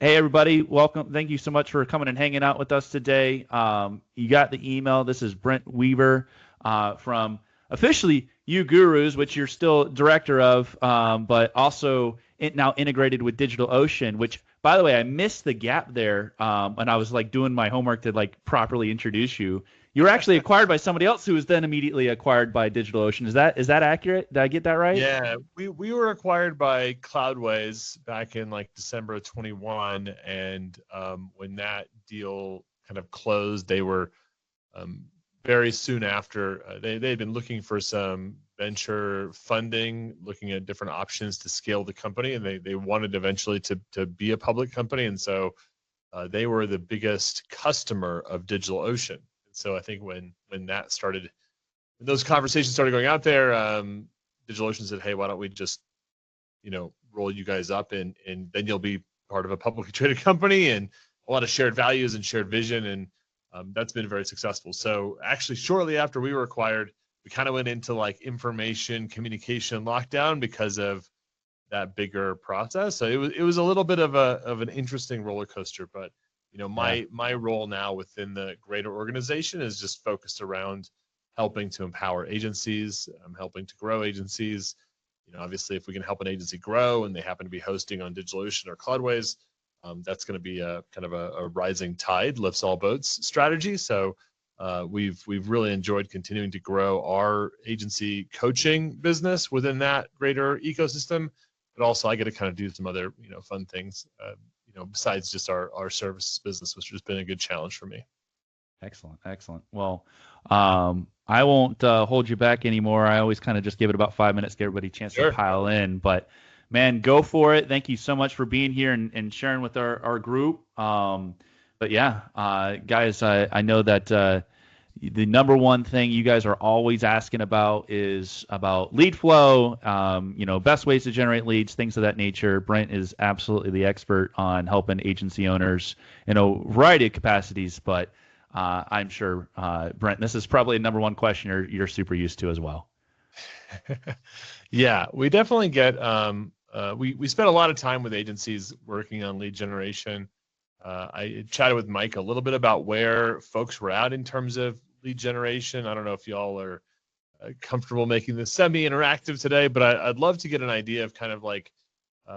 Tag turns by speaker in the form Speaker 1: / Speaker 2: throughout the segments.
Speaker 1: Hey, everybody. Welcome. Thank you so much for coming and hanging out with us today. You got the email. This is Brent Weaver from officially UGURUS, which you're still director of, but also now integrated with DigitalOcean, which, by the way, I missed the gap there when I was like doing my homework to like properly introduce you. You were actually acquired by somebody else who was then immediately acquired by DigitalOcean. Is that accurate? Did I get that right?
Speaker 2: Yeah, we were acquired by Cloudways back in like December of 21, and when that deal kind of closed, they were very soon after they had been looking for some venture funding, looking at different options to scale the company, and they wanted eventually to be a public company, and so they were the biggest customer of DigitalOcean. So I think when that started, when those conversations started going out there, DigitalOcean said, "Hey, why don't we just, roll you guys up, and then you'll be part of a publicly traded company, and a lot of shared values and shared vision." And that's been very successful. So actually, shortly after we were acquired, we kind of went into like information communication lockdown because of that bigger process. So it was a little bit of an interesting roller coaster, but my role now within the greater organization is just focused around helping to empower agencies, helping to grow agencies. Obviously, if we can help an agency grow and they happen to be hosting on DigitalOcean or Cloudways, that's going to be a kind of a rising tide lifts all boats strategy. So we've really enjoyed continuing to grow our agency coaching business within that greater ecosystem, but also I get to kind of do some other fun things. Besides just our services business, which has been a good challenge for me.
Speaker 1: Excellent. Well, I won't hold you back anymore. I always kind of just give it about 5 minutes, give everybody a chance to pile in. But, man, go for it. Thank you so much for being here and sharing with our group. But, yeah, guys, I know that the number one thing you guys are always asking about is about lead flow, best ways to generate leads, things of that nature. Brent is absolutely the expert on helping agency owners in a variety of capacities, but I'm sure, Brent, this is probably a number one question you're super used to as well.
Speaker 2: Yeah, we definitely get, we spend a lot of time with agencies working on lead generation. I chatted with Mike a little bit about where folks were at in terms of lead generation. I don't know if y'all are comfortable making this semi-interactive today, but I'd love to get an idea of kind of like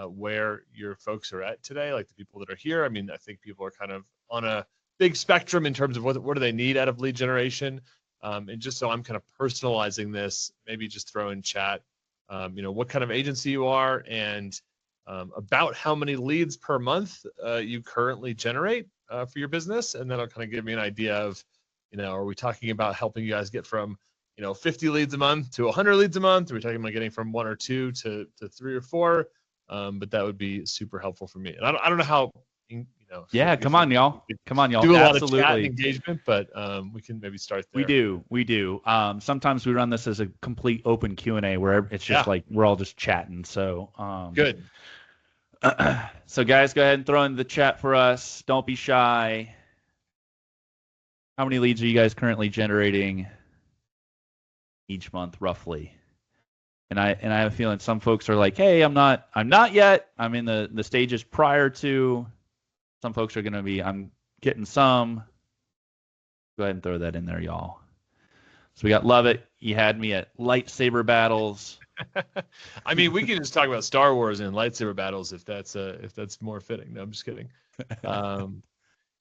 Speaker 2: where your folks are at today, like the people that are here. I mean, I think people are kind of on a big spectrum in terms of what do they need out of lead generation. And just so I'm kind of personalizing this, maybe just throw in chat, what kind of agency you are and about how many leads per month you currently generate for your business. And that'll kind of give me an idea of, are we talking about helping you guys get from, 50 leads a month to 100 leads a month? Are we talking about getting from 1 or 2 to 3 or 4? But that would be super helpful for me. And I don't know how,
Speaker 1: Yeah, come on, y'all. Do
Speaker 2: a lot of chat and engagement, but we can maybe start there.
Speaker 1: We do. Sometimes we run this as a complete open Q&A where it's just like we're all just chatting. So
Speaker 2: good.
Speaker 1: So guys, go ahead and throw in the chat for us. Don't be shy. How many leads are you guys currently generating each month, roughly? And I have a feeling some folks are like, hey, I'm not yet. I'm in the stages prior to. Some folks are going to be, I'm getting some. Go ahead and throw that in there, y'all. So we got Love It. You had me at lightsaber battles.
Speaker 2: I mean, we can just talk about Star Wars and lightsaber battles if that's more fitting. No, I'm just kidding.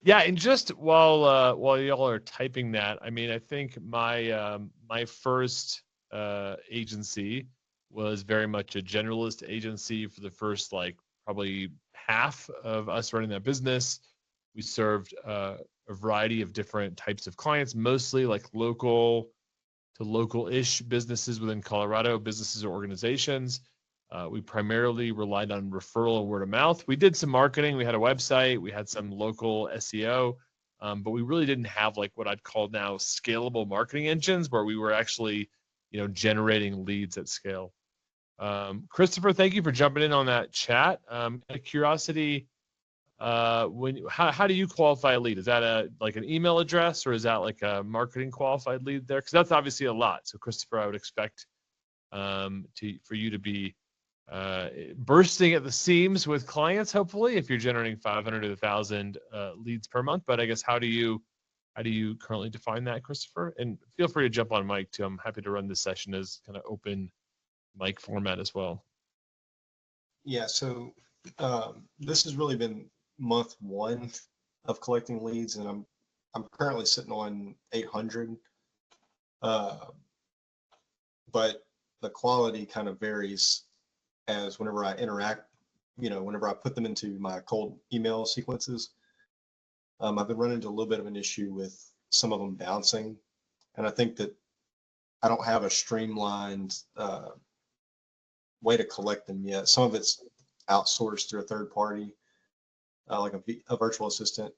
Speaker 2: Yeah, and just while y'all are typing that, I mean, I think my first agency was very much a generalist agency for the first probably half of us running that business. We served a variety of different types of clients, mostly like local to local-ish businesses within Colorado, businesses or organizations. We primarily relied on referral and word of mouth. We did some marketing. We had a website. We had some local SEO, but we really didn't have like what I'd call now scalable marketing engines where we were actually, generating leads at scale. Christopher, thank you for jumping in on that chat. Out of curiosity, how do you qualify a lead? Is that an email address or is that like a marketing qualified lead there? Because that's obviously a lot. So Christopher, I would expect for you to be bursting at the seams with clients, hopefully, if you're generating 500 to 1,000 leads per month. But I guess how do you currently define that, Christopher? And feel free to jump on mic too. I'm happy to run this session as kind of open mic format as well.
Speaker 3: Yeah, so this has really been month one of collecting leads, and I'm currently sitting on 800. But the quality kind of varies as whenever I interact, whenever I put them into my cold email sequences. I've been running into a little bit of an issue with some of them bouncing, and I think that I don't have a streamlined way to collect them yet. Some of it's outsourced through a third party, like a virtual assistant.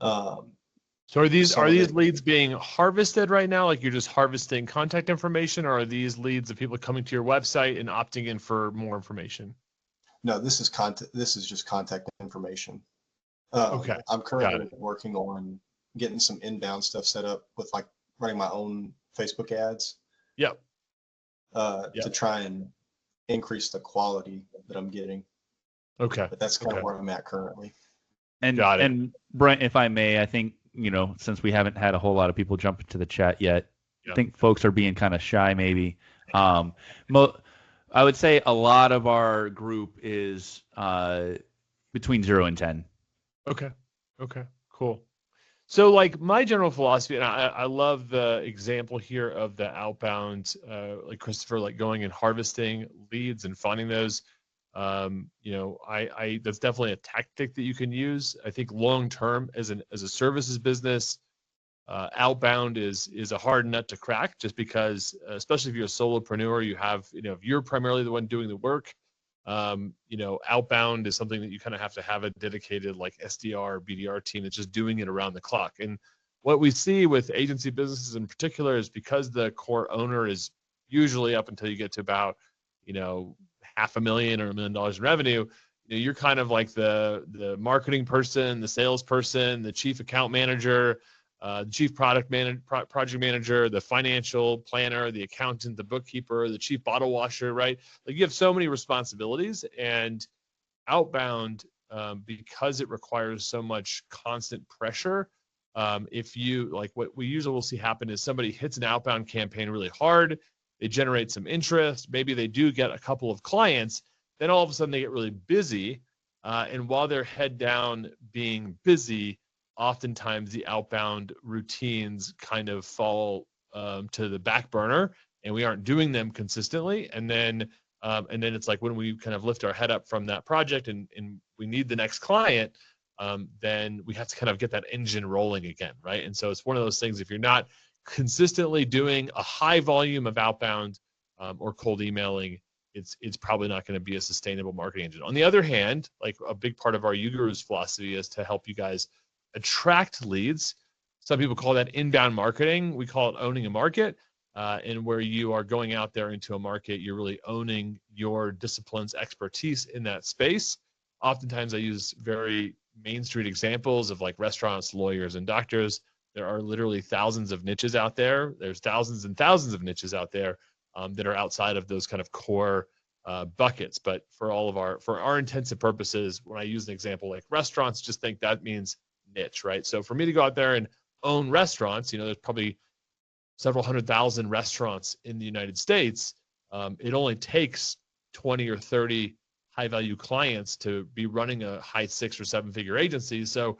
Speaker 2: So are these leads being harvested right now? Like you're just harvesting contact information, or are these leads of people coming to your website and opting in for more information?
Speaker 3: No, this is just contact information.
Speaker 2: Okay.
Speaker 3: I'm currently working on getting some inbound stuff set up with like running my own Facebook ads.
Speaker 2: Yep.
Speaker 3: To try and increase the quality that I'm getting.
Speaker 2: Okay.
Speaker 3: But that's kind of where I'm at currently.
Speaker 1: And Brent, if I may, I think, since we haven't had a whole lot of people jump into the chat yet, I think folks are being kind of shy maybe. I would say a lot of our group is between 0 and 10.
Speaker 2: Okay, cool. So like my general philosophy, and I love the example here of the outbound, like Christopher, like going and harvesting leads and finding those. That's definitely a tactic that you can use. I think long term as a services business, outbound is a hard nut to crack, just because, especially if you're a solopreneur, you have, if you're primarily the one doing the work, outbound is something that you kind of have a dedicated like SDR, BDR team that's just doing it around the clock. And what we see with agency businesses in particular is because the core owner is usually, up until you get to about, $500,000 or $1 million in revenue, you're kind of like the marketing person, the salesperson, the chief account manager, the chief project manager, the financial planner, the accountant, the bookkeeper, the chief bottle washer, right? Like you have so many responsibilities, and outbound, because it requires so much constant pressure, if you like, what we usually will see happen is somebody hits an outbound campaign really hard, they generate some interest, maybe they do get a couple of clients, then all of a sudden they get really busy, and while they're head down being busy, oftentimes the outbound routines kind of fall to the back burner, and we aren't doing them consistently. And then it's like when we kind of lift our head up from that project and we need the next client, then we have to kind of get that engine rolling again, right? And so it's one of those things, if you're not consistently doing a high volume of outbound or cold emailing, it's probably not going to be a sustainable marketing engine. On the other hand, like a big part of our UGURUS philosophy is to help you guys attract leads. Some people call that inbound marketing. We call it owning a market. And where you are going out there into a market, you're really owning your discipline's expertise in that space. Oftentimes I use very Main Street examples of like restaurants, lawyers, and doctors. There are literally thousands of niches out there. There's thousands and thousands of niches out there that are outside of those kind of core buckets. But for our intents and purposes, when I use an example like restaurants, just think that means niche, right? So for me to go out there and own restaurants, there's probably several 100,000 restaurants in the United States. It only takes 20 or 30 high value clients to be running a high 6 or 7 figure agency. So,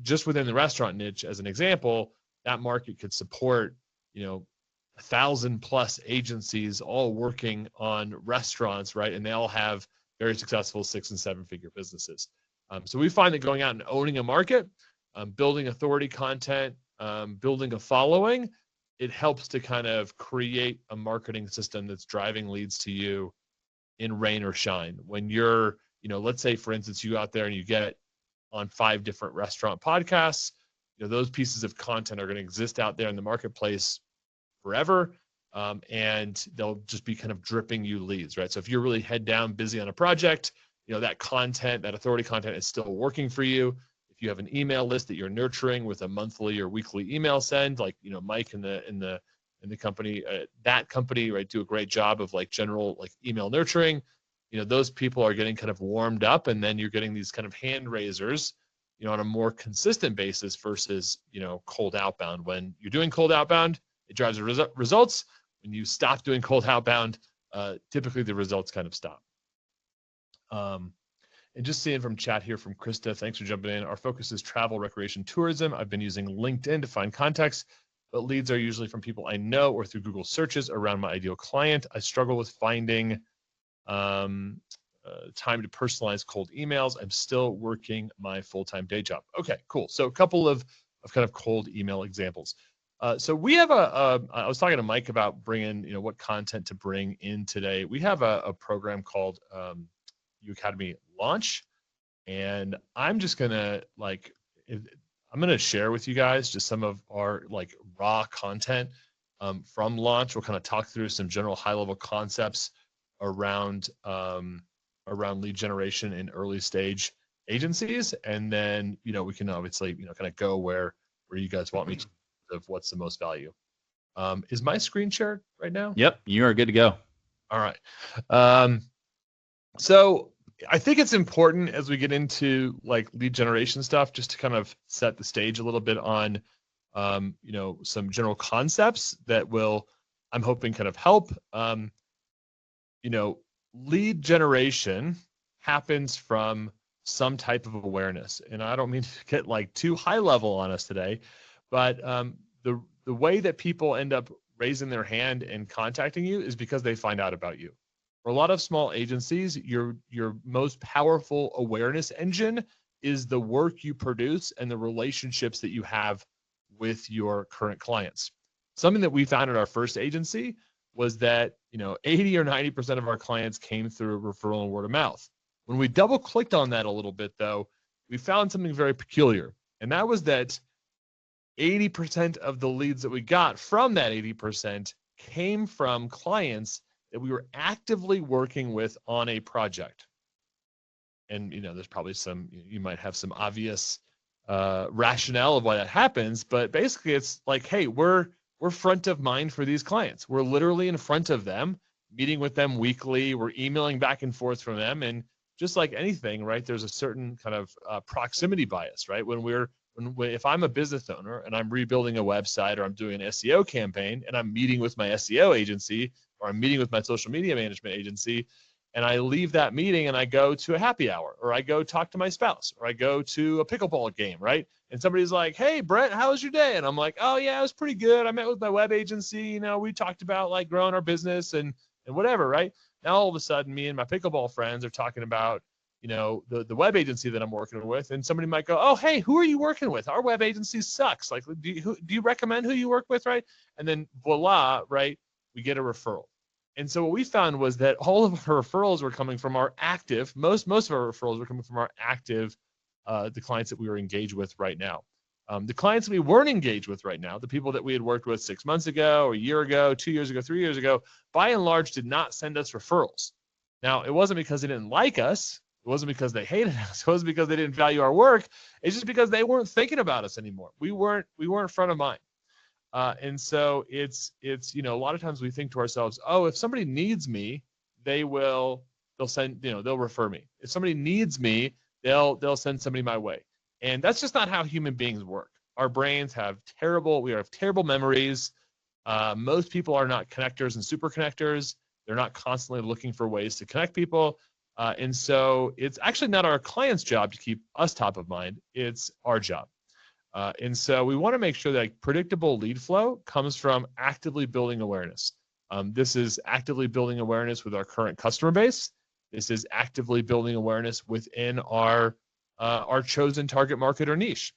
Speaker 2: just within the restaurant niche, as an example, that market could support, 1,000+ agencies all working on restaurants, right? And they all have very successful 6 and 7 figure businesses. So we find that going out and owning a market, building authority content, building a following, it helps to kind of create a marketing system that's driving leads to you in rain or shine. When you're, let's say for instance, you go out there and you get on 5 different restaurant podcasts, those pieces of content are going to exist out there in the marketplace forever. And they'll just be kind of dripping you leads, right? So if you're really head down busy on a project, that content, that authority content is still working for you. If you have an email list that you're nurturing with a monthly or weekly email send, like, Mike in the and the company, that company, right, do a great job of like general like email nurturing. Those people are getting kind of warmed up, and then you're getting these kind of hand raisers, on a more consistent basis versus, cold outbound. When you're doing cold outbound, it drives the results. When you stop doing cold outbound, typically the results kind of stop. And just seeing from chat here from Krista, thanks for jumping in. Our focus is travel, recreation, tourism. I've been using LinkedIn to find contacts, but leads are usually from people I know or through Google searches around my ideal client. I struggle with finding time to personalize cold emails. I'm still working my full-time day job. Okay, cool. So a couple of kind of cold email examples. So we have I was talking to Mike about bringing, what content to bring in today. We have a program called UAcademy Launch, and I'm just gonna I'm gonna share with you guys just some of our like raw content from Launch. We'll kind of talk through some general high-level concepts around lead generation in early stage agencies, and then we can obviously kind of go where you guys want me to, of what's the most value. Is my screen shared right now?
Speaker 1: Yep, you are good to go.
Speaker 2: All right. So I think it's important as we get into like lead generation stuff, just to kind of set the stage a little bit on, some general concepts that will, I'm hoping, kind of help. Lead generation happens from some type of awareness, and I don't mean to get like too high level on us today, but the way that people end up raising their hand and contacting you is because they find out about you. For a lot of small agencies, your most powerful awareness engine is the work you produce and the relationships that you have with your current clients. Something that we found at our first agency was that 80 or 90% of our clients came through referral and word of mouth. When we double clicked on that a little bit, though, we found something very peculiar, and that was that 80% of the leads that we got from that 80% came from clients that we were actively working with on a project. And there's probably you might have some obvious rationale of why that happens, but basically it's like, hey, we're front of mind for these clients. We're literally in front of them, meeting with them weekly. We're emailing back and forth from them, and just like anything, right? There's a certain kind of proximity bias, right? If I'm a business owner and I'm rebuilding a website, or I'm doing an SEO campaign and I'm meeting with my SEO agency, or I'm meeting with my social media management agency, and I leave that meeting and I go to a happy hour, or I go talk to my spouse, or I go to a pickleball game, right? And somebody's like, hey, Brent, how was your day? And I'm like, oh yeah, it was pretty good. I met with my web agency. We talked about like growing our business and whatever, right? Now all of a sudden, me and my pickleball friends are talking about, the web agency that I'm working with, and somebody might go, oh, hey, who are you working with? Our web agency sucks. Like, do you recommend who you work with, right? And then voila, right? We get a referral. And so what we found was that all of our referrals were coming from our active, most of our referrals were coming from our active, the clients that we were engaged with right now. The clients we weren't engaged with right now, the people that we had worked with 6 months ago, a year ago, 2 years ago, 3 years ago, by and large did not send us referrals. Now, it wasn't because they didn't like us. It wasn't because they hated us. It wasn't because they didn't value our work. It's just because they weren't thinking about us anymore. We weren't front of mind. And so it's a lot of times we think to ourselves, oh, if somebody needs me, they'll refer me. If somebody needs me, they'll send somebody my way. And that's just not how human beings work. Our brains have terrible memories. Most people are not connectors and super connectors. They're not constantly looking for ways to connect people. And so it's actually not our client's job to keep us top of mind. It's our job. And so we want to make sure that predictable lead flow comes from actively building awareness. This is actively building awareness with our current customer base. This is actively building awareness within our chosen target market or niche.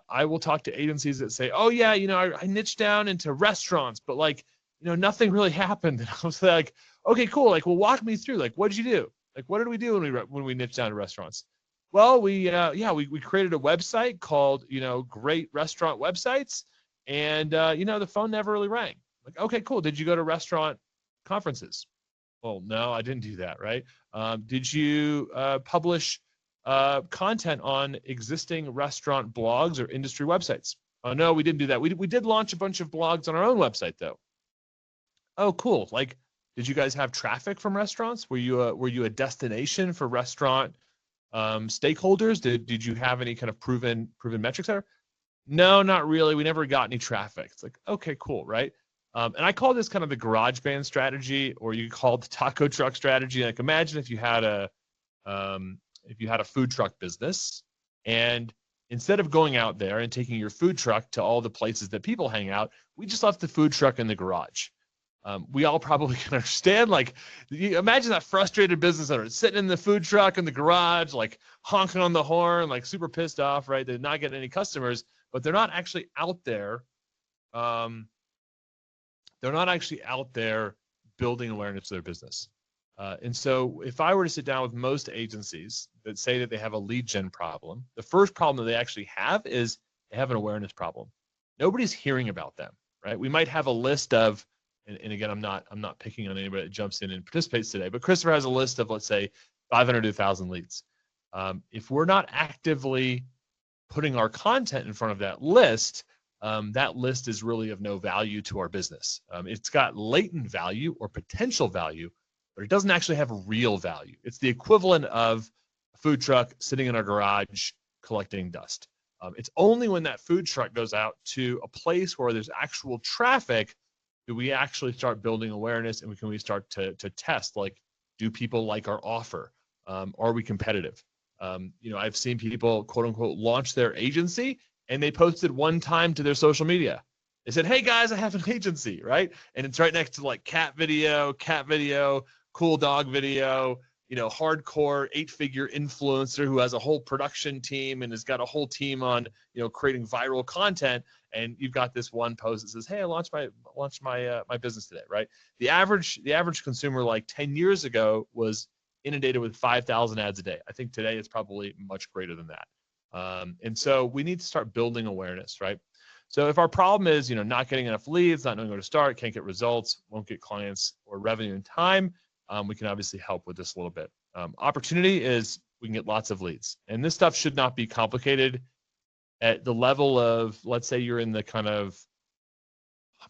Speaker 2: I will talk to agencies that say, oh yeah, I niched down into restaurants, but nothing really happened. And I was like, okay, cool. Like, well, walk me through, like, what did you do? Like, what did we do when we niched down to restaurants? Well, we created a website called, Great Restaurant Websites. And, the phone never really rang. Like, okay, cool. Did you go to restaurant conferences? Well, no, I didn't do that. Right. Did you publish content on existing restaurant blogs or industry websites? Oh, no, we didn't do that. We did launch a bunch of blogs on our own website, though. Oh, cool. Like, did you guys have traffic from restaurants? Were you a destination for restaurant stakeholders? Did you have any kind of proven metrics there? No, not really. We never got any traffic. It's like, okay, cool, right? And I call this kind of the garage band strategy, or you call it the taco truck strategy. Like, imagine if you had a food truck business, and instead of going out there and taking your food truck to all the places that people hang out, we just left the food truck in the garage. We all probably can understand, like, you imagine that frustrated business owner sitting in the food truck in the garage, like honking on the horn, like super pissed off, right? They're not getting any customers, but they're not actually out there. They're not actually out there building awareness of their business. And so if I were to sit down with most agencies that say that they have a lead gen problem, the first problem that they actually have is they have an awareness problem. Nobody's hearing about them, right? We might have a list of, and again, I'm not picking on anybody that jumps in and participates today, but Christopher has a list of, let's say, 500 to 1,000 leads. If we're not actively putting our content in front of that list is really of no value to our business. It's got latent value or potential value, but it doesn't actually have real value. It's the equivalent of a food truck sitting in our garage collecting dust. It's only when that food truck goes out to a place where there's actual traffic do we actually start building awareness, and we start to test, like, do people like our offer? Are we competitive? I've seen people, quote unquote, launch their agency, and they posted one time to their social media. They said, hey guys, I have an agency, right? And it's right next to like cat video, cool dog video, hardcore 8-figure influencer who has a whole production team and has got a whole team on, creating viral content. And you've got this one post that says, hey, I launched my business today, right? The average consumer, like 10 years ago, was inundated with 5,000 ads a day. I think today it's probably much greater than that. And so we need to start building awareness, right? So if our problem is, not getting enough leads, not knowing where to start, can't get results, won't get clients or revenue in time, we can obviously help with this a little bit. Opportunity is we can get lots of leads. And this stuff should not be complicated. At the level of, let's say you're in the kind of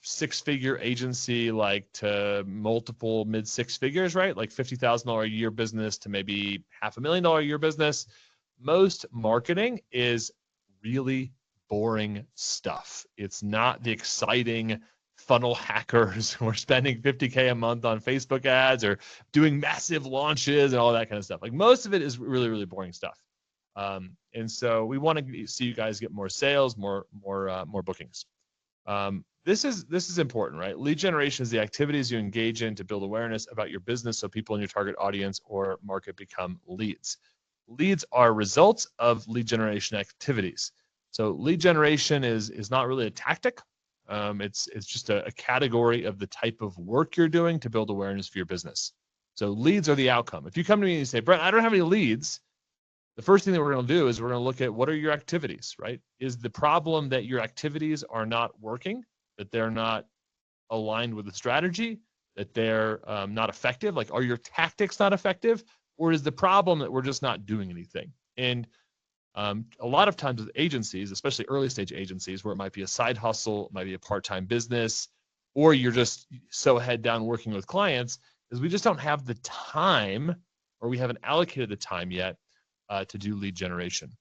Speaker 2: 6-figure agency, like to multiple mid 6 figures, right? Like $50,000 a year business to maybe $500,000 a year business. Most marketing is really boring stuff. It's not the exciting funnel hackers who are spending $50K a month on Facebook ads or doing massive launches and all that kind of stuff. Like, most of it is really, really boring stuff. And so we want to see you guys get more sales, more bookings. This is important, right? Lead generation is the activities you engage in to build awareness about your business so people in your target audience or market become leads. Leads are results of lead generation activities. So lead generation is not really a tactic. It's just a category of the type of work you're doing to build awareness for your business. So leads are the outcome. If you come to me and you say, Brent, I don't have any leads, the first thing that we're going to do is we're going to look at what are your activities, right? Is the problem that your activities are not working, that they're not aligned with the strategy, that they're not effective? Like, are your tactics not effective? Or is the problem that we're just not doing anything? And a lot of times with agencies, especially early stage agencies, where it might be a side hustle, it might be a part-time business, or you're just so head down working with clients, is we just don't have the time, or we haven't allocated the time yet to do lead generation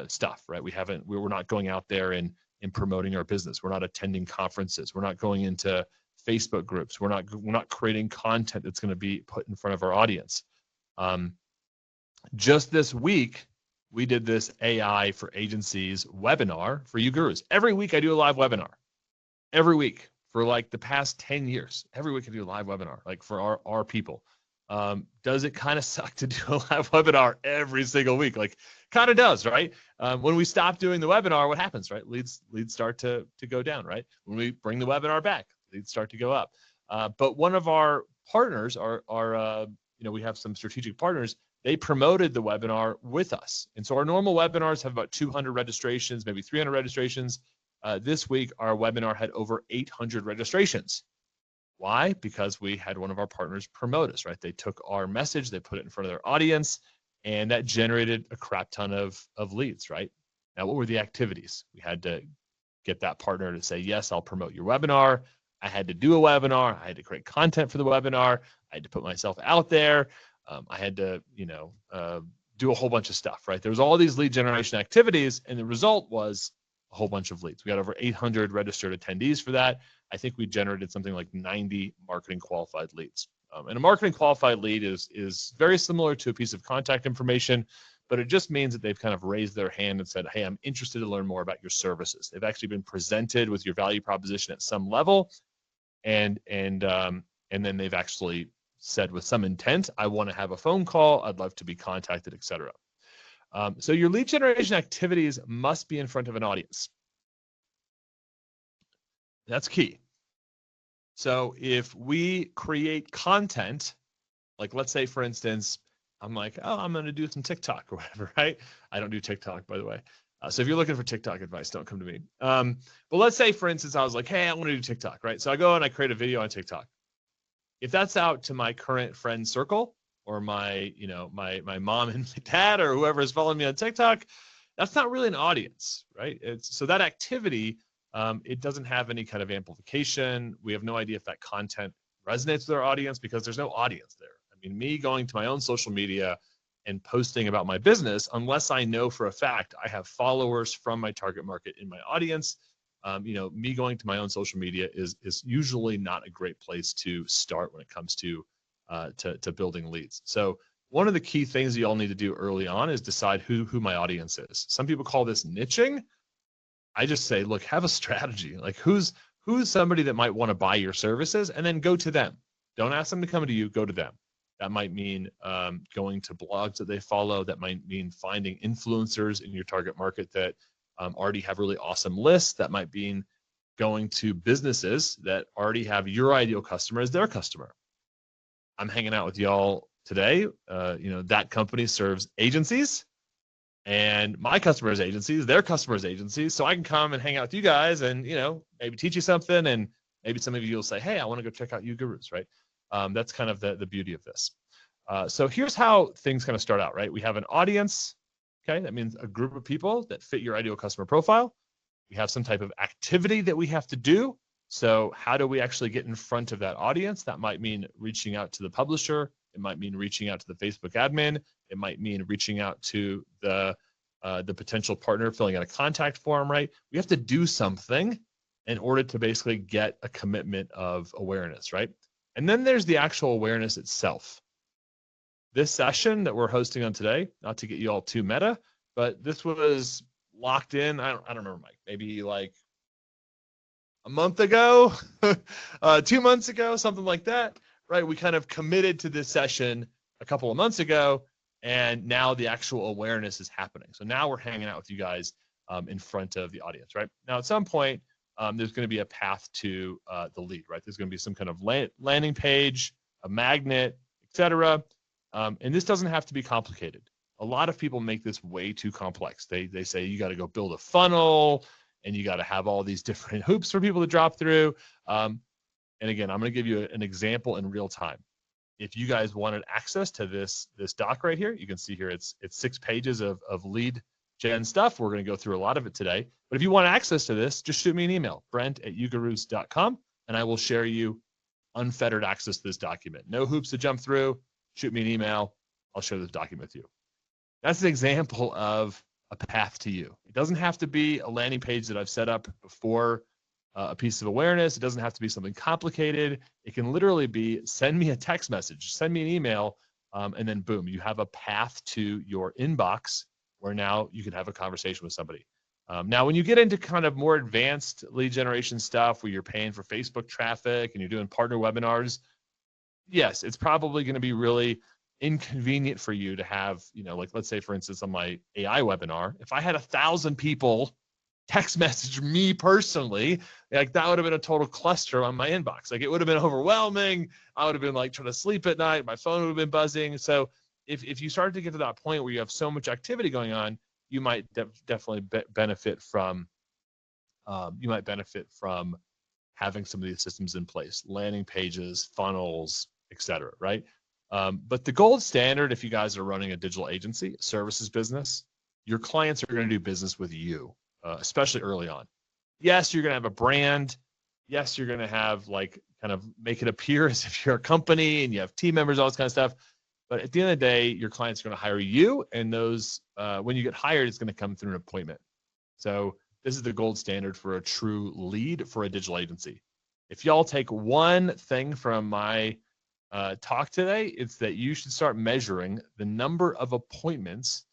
Speaker 2: stuff, right? We're not going out there and promoting our business. We're not attending conferences. We're not going into Facebook groups. We're not creating content that's going to be put in front of our audience. Just this week, we did this AI for agencies webinar for UGURUS. Every week I do a live webinar. Every week for like the past 10 years. Every week I do a live webinar, like for our people. Does it kind of suck to do a live webinar every single week? Like, kind of does, right? When we stop doing the webinar, what happens, right? Leads start to go down, right? When we bring the webinar back, leads start to go up. But one of our partners, we have some strategic partners, they promoted the webinar with us. And so our normal webinars have about 200 registrations, maybe 300 registrations. This week, our webinar had over 800 registrations. Why? Because we had one of our partners promote us, right? They took our message, they put it in front of their audience, and that generated a crap ton of leads, right? Now, what were the activities? We had to get that partner to say, yes, I'll promote your webinar. I had to do a webinar. I had to create content for the webinar. I had to put myself out there. I had to, do a whole bunch of stuff, right? There was all these lead generation activities, and the result was a whole bunch of leads. We got over 800 registered attendees for that. I think we generated something like 90 marketing qualified leads. And a marketing qualified lead is very similar to a piece of contact information, but it just means that they've kind of raised their hand and said, hey, I'm interested to learn more about your services. They've actually been presented with your value proposition at some level, and then they've actually said with some intent, I want to have a phone call, I'd love to be contacted, etc. So your lead generation activities must be in front of an audience. That's key. So if we create content, like let's say, for instance, I'm like, oh, I'm going to do some TikTok or whatever, right? I don't do TikTok, by the way. So if you're looking for TikTok advice, don't come to me. But let's say, for instance, I was like, hey, I want to do TikTok, right? So I go and I create a video on TikTok. If that's out to my current friend circle or my mom and my dad or whoever is following me on TikTok, that's not really an audience, right? So that activity, it doesn't have any kind of amplification. We have no idea if that content resonates with our audience because there's no audience there. I mean, me going to my own social media and posting about my business, unless I know for a fact I have followers from my target market in my audience, me going to my own social media is usually not a great place to start when it comes to building leads. So one of the key things you all need to do early on is decide who my audience is. Some people call this niching. I just say, look, have a strategy. Like who's somebody that might want to buy your services, and then go to them. Don't ask them to come to you, go to them. That might mean going to blogs that they follow. That might mean finding influencers in your target market that already have really awesome lists. That might mean going to businesses that already have your ideal customer as their customer. I'm hanging out with y'all today. That company serves agencies, and my customers' agencies, their customers' agencies. So I can come and hang out with you guys and, maybe teach you something. And maybe some of you will say, hey, I want to go check out UGURUS, right? That's kind of the beauty of this. So here's how things kind of start out, right? We have an audience. Okay, that means a group of people that fit your ideal customer profile. We have some type of activity that we have to do. So how do we actually get in front of that audience? That might mean reaching out to the publisher. It might mean reaching out to the Facebook admin. It might mean reaching out to the potential partner, filling out a contact form, right? We have to do something in order to basically get a commitment of awareness, right? And then there's the actual awareness itself. This session that we're hosting on today, not to get you all too meta, but this was locked in, I don't remember, Mike, maybe like a month ago, 2 months ago, something like that, right? We kind of committed to this session a couple of months ago, and now the actual awareness is happening. So now we're hanging out with you guys in front of the audience, right? Now, at some point, there's going to be a path to the lead, right? There's going to be some kind of landing page, a magnet, etc. And this doesn't have to be complicated. A lot of people make this way too complex. They say you got to go build a funnel, and you got to have all these different hoops for people to drop through. And again, I'm going to give you an example in real time. If you guys wanted access to this doc right here, you can see here it's 6 pages of lead gen stuff. We're going to go through a lot of it today. But if you want access to this, just shoot me an email, brent@ugurus.com, and I will share you unfettered access to this document. No hoops to jump through. Shoot me an email. I'll share this document with you. That's an example of a path to you. It doesn't have to be a landing page that I've set up before a piece of awareness. It doesn't have to be something complicated. It can literally be send me a text message, send me an email, and then boom, you have a path to your inbox where now you can have a conversation with somebody. Now, when you get into kind of more advanced lead generation stuff where you're paying for Facebook traffic and you're doing partner webinars, yes, it's probably going to be really inconvenient for you to have, like let's say, for instance, on my AI webinar, if I had 1,000 people text message me personally, like that would have been a total cluster on my inbox. Like it would have been overwhelming. I would have been like trying to sleep at night. My phone would have been buzzing. So if you start to get to that point where you have so much activity going on, you might definitely benefit from having some of these systems in place, landing pages, funnels, etc. Right? But the gold standard, if you guys are running a digital agency, services business, your clients are going to do business with you, especially early on. Yes, you're going to have a brand. Yes, you're going to have like kind of make it appear as if you're a company and you have team members, all this kind of stuff. But at the end of the day, your clients are going to hire you, and those when you get hired, it's going to come through an appointment. So this is the gold standard for a true lead for a digital agency. If y'all take one thing from my talk today, it's that you should start measuring the number of appointments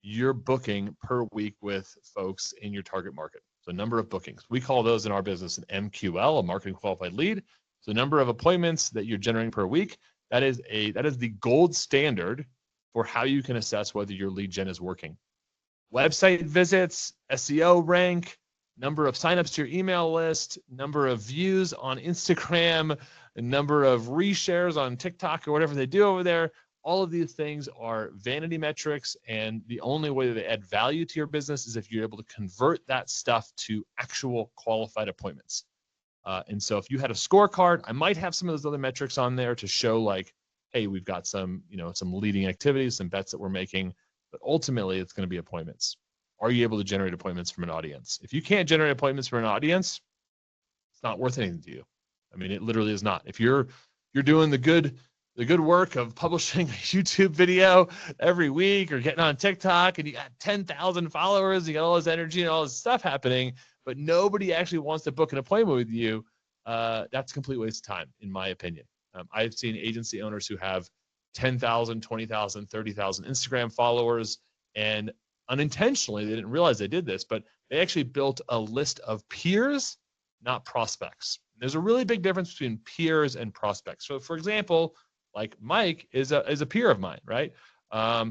Speaker 2: you're booking per week with folks in your target market. So number of bookings. We call those in our business an MQL, a marketing qualified lead. So number of appointments that you're generating per week. That is the gold standard for how you can assess whether your lead gen is working. Website visits, SEO rank, number of signups to your email list, number of views on Instagram, the number of reshares on TikTok or whatever they do over there. All of these things are vanity metrics, and the only way that they add value to your business is if you're able to convert that stuff to actual qualified appointments. And so if you had a scorecard, I might have some of those other metrics on there to show like, hey, we've got some leading activities, some bets that we're making, but ultimately it's going to be appointments. Are you able to generate appointments from an audience? If you can't generate appointments from an audience, it's not worth anything to you. I mean, it literally is not. If you're doing the good work of publishing a YouTube video every week or getting on TikTok and you got 10,000 followers, you got all this energy and all this stuff happening, but nobody actually wants to book an appointment with you, that's a complete waste of time, in my opinion. I've seen agency owners who have 10,000, 20,000, 30,000 Instagram followers, and unintentionally, they didn't realize they did this, but they actually built a list of peers, not prospects. There's a really big difference between peers and prospects. So for example, like Mike is a peer of mine, right?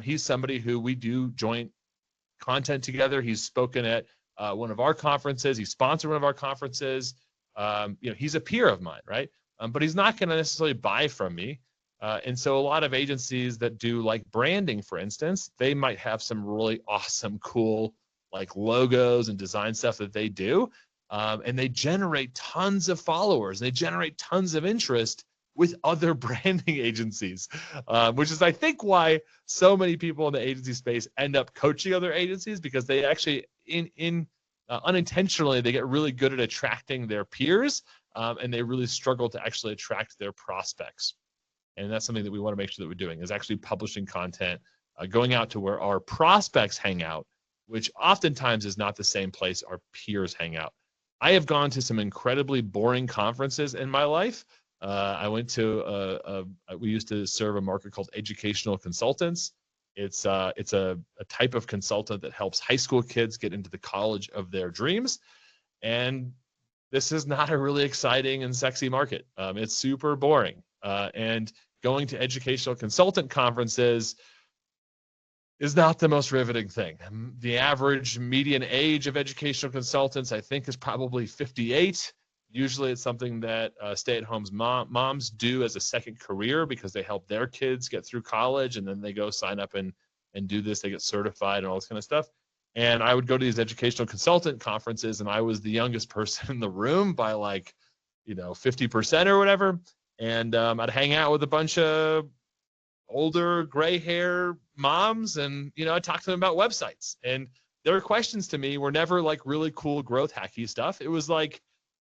Speaker 2: He's somebody who we do joint content together. He's spoken at one of our conferences. He sponsored one of our conferences. He's a peer of mine, right? But he's not going to necessarily buy from me. And so a lot of agencies that do like branding, for instance, they might have some really awesome, cool like logos and design stuff that they do. And they generate tons of followers. They generate tons of interest with other branding agencies, which is, I think, why so many people in the agency space end up coaching other agencies, because they actually, unintentionally, they get really good at attracting their peers, and they really struggle to actually attract their prospects. And that's something that we want to make sure that we're doing, is actually publishing content, going out to where our prospects hang out, which oftentimes is not the same place our peers hang out. I have gone to some incredibly boring conferences in my life. I went to we used to serve a market called educational consultants. It's a type of consultant that helps high school kids get into the college of their dreams. And this is not a really exciting and sexy market. It's super boring. And going to educational consultant conferences is not the most riveting thing. The average median age of educational consultants, I think, is probably 58. Usually it's something that stay-at-home moms do as a second career because they help their kids get through college, and then they go sign up and do this. They get certified and all this kind of stuff. And I would go to these educational consultant conferences, and I was the youngest person in the room by 50% or whatever. And I'd hang out with a bunch of older gray hair moms, and I talked to them about websites, and their questions to me were never like really cool growth hacky stuff. It was like,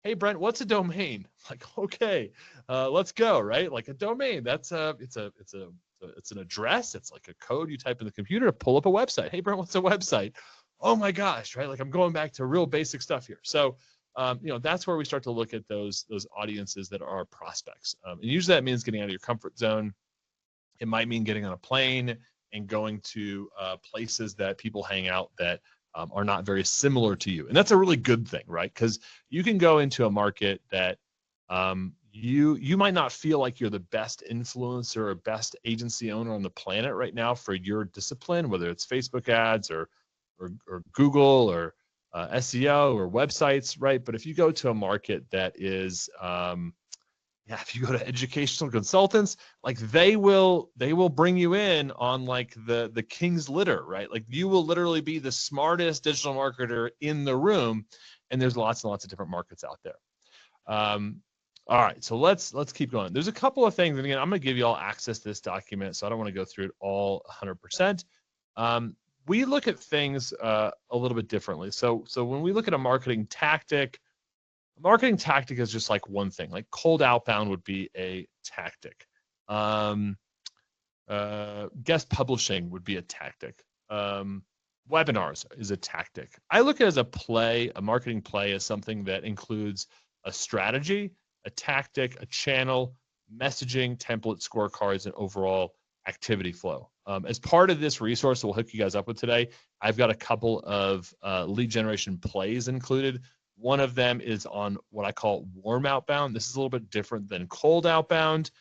Speaker 2: hey Brent, what's a domain? Like, okay, let's go. Right? Like a domain, that's it's an address. It's like a code you type in the computer to pull up a website. Hey Brent, what's a website? Oh my gosh, right? Like I'm going back to real basic stuff here. So that's where we start to look at those audiences that are prospects. And usually that means getting out of your comfort zone. It might mean getting on a plane and going to places that people hang out that are not very similar to you. And that's a really good thing, right? Because you can go into a market that you might not feel like you're the best influencer or best agency owner on the planet right now for your discipline, whether it's Facebook ads or Google or SEO or websites, right? But if you go to a market that is if you go to educational consultants, like they will bring you in on like the king's litter, right? Like you will literally be the smartest digital marketer in the room, and there's lots and lots of different markets out there. All right, so let's keep going. There's a couple of things, and again, I'm going to give you all access to this document, so I don't want to go through it all 100%. We look at things a little bit differently. So when we look at a marketing tactic, A marketing tactic is just like one thing. Like cold outbound would be a tactic. Guest publishing would be a tactic. Webinars is a tactic. I look at it as a marketing play as something that includes a strategy, a tactic, a channel, messaging, template, scorecards, and overall activity flow. As part of this resource we'll hook you guys up with today, I've got a couple of lead generation plays included. One of them is on what I call warm outbound. This is a little bit different than cold outbound.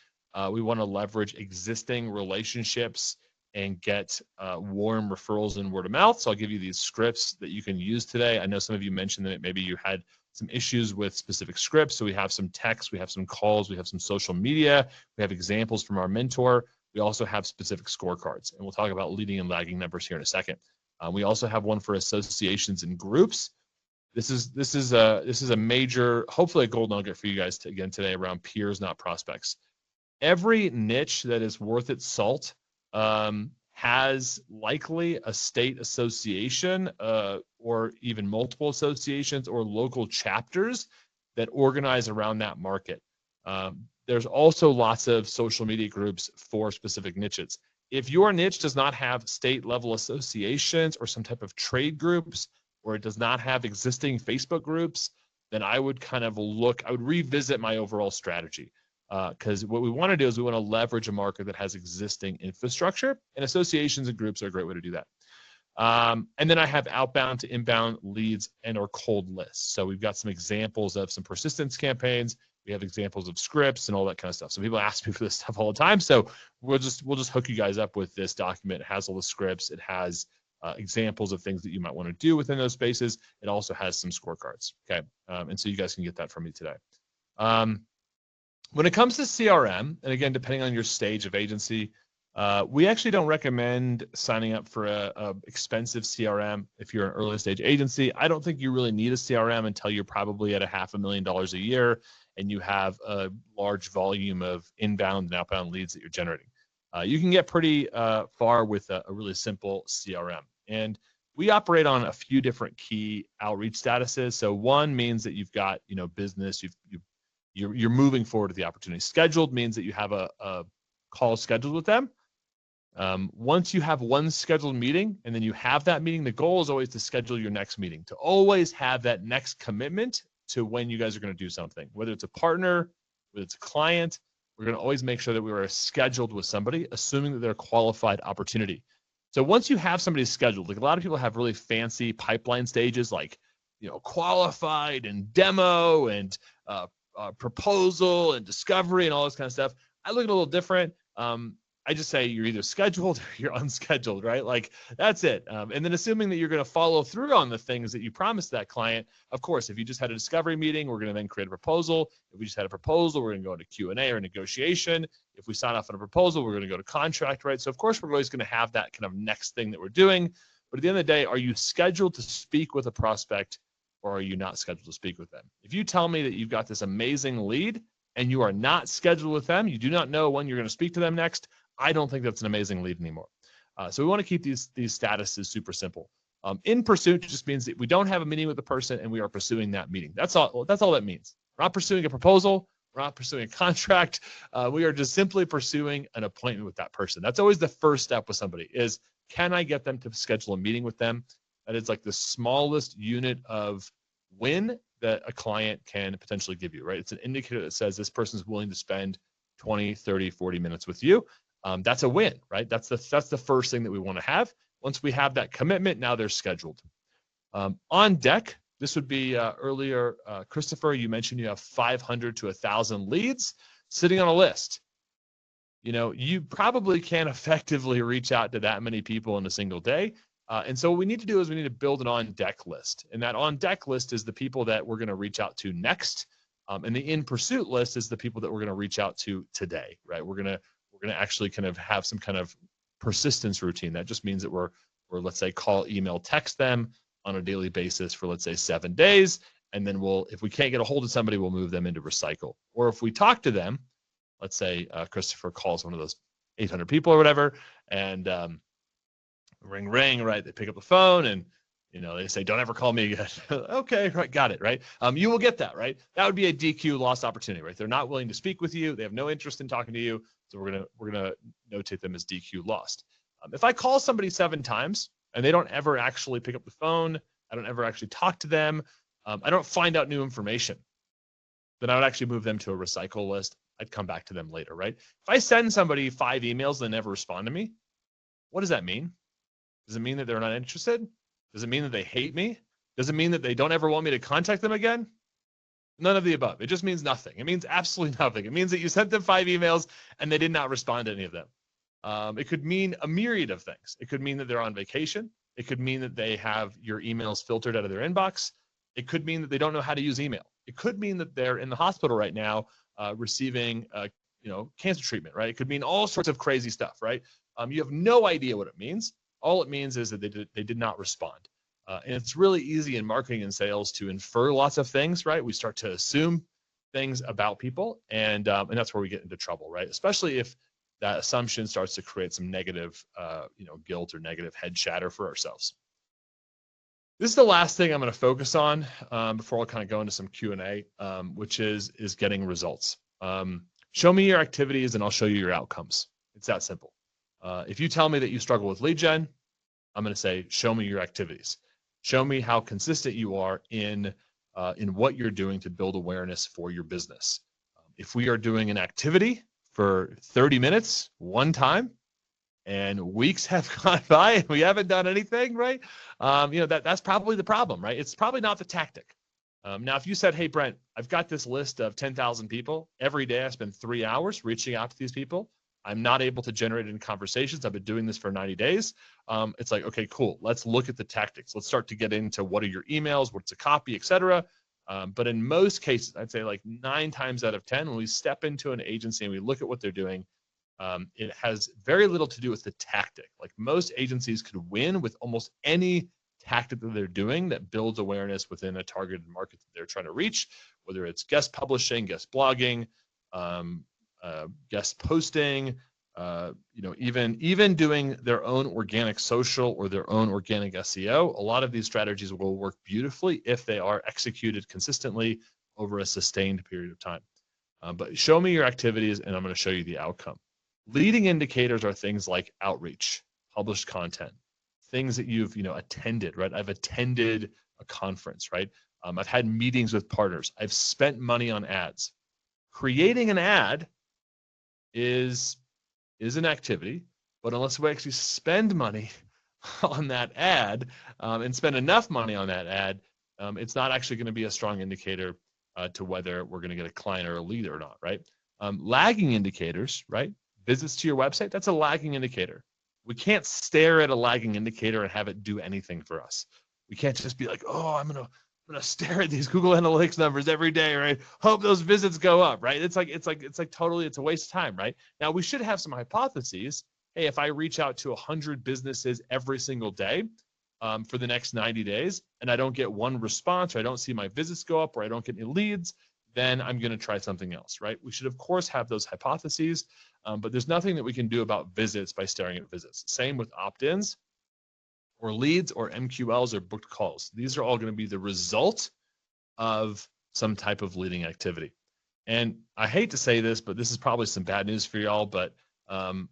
Speaker 2: We want to leverage existing relationships and get warm referrals and word of mouth. So I'll give you these scripts that you can use today. I know some of you mentioned that maybe you had some issues with specific scripts. So we have some text, we have some calls, we have some social media, we have examples from our mentor. We also have specific scorecards, and we'll talk about leading and lagging numbers here in a second. We also have one for associations and groups. This is a major, hopefully a gold nugget for you guys again today around peers, not prospects. Every niche that is worth its salt has likely a state association or even multiple associations or local chapters that organize around that market. There's also lots of social media groups for specific niches. If your niche does not have state level associations or some type of trade groups, or it does not have existing Facebook groups, then I would revisit my overall strategy. Because what we want to do is we want to leverage a market that has existing infrastructure, and associations and groups are a great way to do that. And then I have outbound to inbound leads and or cold lists. So we've got some examples of some persistence campaigns. We have examples of scripts and all that kind of stuff. So people ask me for this stuff all the time. So we'll just hook you guys up with this document. It has all the scripts. It has examples of things that you might want to do within those spaces. It also has some scorecards. Okay, and so you guys can get that from me today. When it comes to CRM, and again, depending on your stage of agency, we actually don't recommend signing up for a expensive CRM if you're an early stage agency. I don't think you really need a CRM until you're probably at $500,000 a year and you have a large volume of inbound and outbound leads that you're generating. You can get pretty far with a really simple CRM. And we operate on a few different key outreach statuses. So one means that you've got business, you're moving forward with the opportunity. Scheduled means that you have a call scheduled with them. Once you have one scheduled meeting and then you have that meeting, the goal is always to schedule your next meeting, to always have that next commitment to when you guys are going to do something, whether it's a partner, whether it's a client. We're going to always make sure that we are scheduled with somebody, assuming that they're a qualified opportunity. So once you have somebody scheduled, like a lot of people have really fancy pipeline stages, like qualified and demo and proposal and discovery and all this kind of stuff. I look at it a little different. I just say you're either scheduled or you're unscheduled, right? Like that's it. And then assuming that you're going to follow through on the things that you promised that client. Of course, if you just had a discovery meeting, we're going to then create a proposal. If we just had a proposal, we're going to go into Q&A or negotiation. If we sign off on a proposal, we're going to go to contract, right? So of course, we're always going to have that kind of next thing that we're doing. But at the end of the day, are you scheduled to speak with a prospect or are you not scheduled to speak with them? If you tell me that you've got this amazing lead and you are not scheduled with them, you do not know when you're going to speak to them next, I don't think that's an amazing lead anymore. So we want to keep these statuses super simple. In pursuit just means that we don't have a meeting with the person and we are pursuing that meeting. That's all that means. We're not pursuing a proposal. We're not pursuing a contract. We are just simply pursuing an appointment with that person. That's always the first step with somebody is, can I get them to schedule a meeting with them? That is like the smallest unit of win that a client can potentially give you, right? It's an indicator that says this person is willing to spend 20, 30, 40 minutes with you. That's a win, right? That's the first thing that we want to have. Once we have that commitment, now they're scheduled. On deck, this would be earlier, Christopher, you mentioned you have 500 to 1,000 leads sitting on a list. You probably can't effectively reach out to that many people in a single day. And so what we need to do is we need to build an on-deck list. And that on-deck list is the people that we're going to reach out to next. And the in-pursuit list is the people that we're going to reach out to today, right? We're going to actually kind of have some kind of persistence routine. That just means that we're let's say, call, email, text them on a daily basis for, let's say, 7 days. And then if we can't get a hold of somebody, we'll move them into recycle. Or if we talk to them, let's say Christopher calls one of those 800 people or whatever, and ring, right? They pick up the phone and, They say, don't ever call me again. Okay, right, got it, right? You will get that, right? That would be a DQ lost opportunity, right? They're not willing to speak with you. They have no interest in talking to you. So we're gonna notate them as DQ lost. If I call somebody 7 times and they don't ever actually pick up the phone, I don't ever actually talk to them, I don't find out new information, then I would actually move them to a recycle list. I'd come back to them later, right? If I send somebody 5 emails and they never respond to me, what does that mean? Does it mean that they're not interested? Does it mean that they hate me? Does it mean that they don't ever want me to contact them again? None of the above. It just means nothing. It means absolutely nothing. It means that you sent them 5 emails and they did not respond to any of them. It could mean a myriad of things. It could mean that they're on vacation. It could mean that they have your emails filtered out of their inbox. It could mean that they don't know how to use email. It could mean that they're in the hospital right now receiving cancer treatment, right? It could mean all sorts of crazy stuff, right? You have no idea what it means. All it means is that they did not respond. And it's really easy in marketing and sales to infer lots of things, right? We start to assume things about people, and that's where we get into trouble, right? Especially if that assumption starts to create some negative, guilt or negative head chatter for ourselves. This is the last thing I'm going to focus on before I'll kind of go into some Q&A, which is getting results. Show me your activities and I'll show you your outcomes. It's that simple. If you tell me that you struggle with lead gen, I'm going to say, show me your activities. Show me how consistent you are in what you're doing to build awareness for your business. If we are doing an activity for 30 minutes one time and weeks have gone by and we haven't done anything, right? That's probably the problem, right? It's probably not the tactic. Now, if you said, hey, Brent, I've got this list of 10,000 people. Every day I spend 3 hours reaching out to these people. I'm not able to generate any conversations. I've been doing this for 90 days. It's like, okay, cool. Let's look at the tactics. Let's start to get into what are your emails, what's the copy, et cetera. But in most cases, I'd say like 9 times out of 10, when we step into an agency and we look at what they're doing, it has very little to do with the tactic. Like most agencies could win with almost any tactic that they're doing that builds awareness within a targeted market that they're trying to reach, whether it's guest publishing, guest blogging, guest posting, even doing their own organic social or their own organic SEO. A lot of these strategies will work beautifully if they are executed consistently over a sustained period of time. But show me your activities and I'm going to show you the outcome. Leading indicators are things like outreach, published content, things that you've attended, right? I've attended a conference, right? I've had meetings with partners. I've spent money on ads. Creating an ad is an activity, but unless we actually spend money on that ad and spend enough money on that ad, it's not actually going to be a strong indicator to whether we're going to get a client or a lead or not, right? Lagging indicators, right? Visits to your website, that's a lagging indicator. We can't stare at a lagging indicator and have it do anything for us. We can't just be like, oh, I'm gonna stare at these Google Analytics numbers every day, right? Hope those visits go up, right? It's a waste of time, right? Now we should have some hypotheses. Hey, if I reach out to 100 businesses every single day for the next 90 days and I don't get one response, or I don't see my visits go up, or I don't get any leads, then I'm going to try something else, right? We should, of course, have those hypotheses, but there's nothing that we can do about visits by staring at visits. Same with opt-ins or leads or MQLs or booked calls. These are all going to be the result of some type of leading activity. And I hate to say this, but this is probably some bad news for y'all, but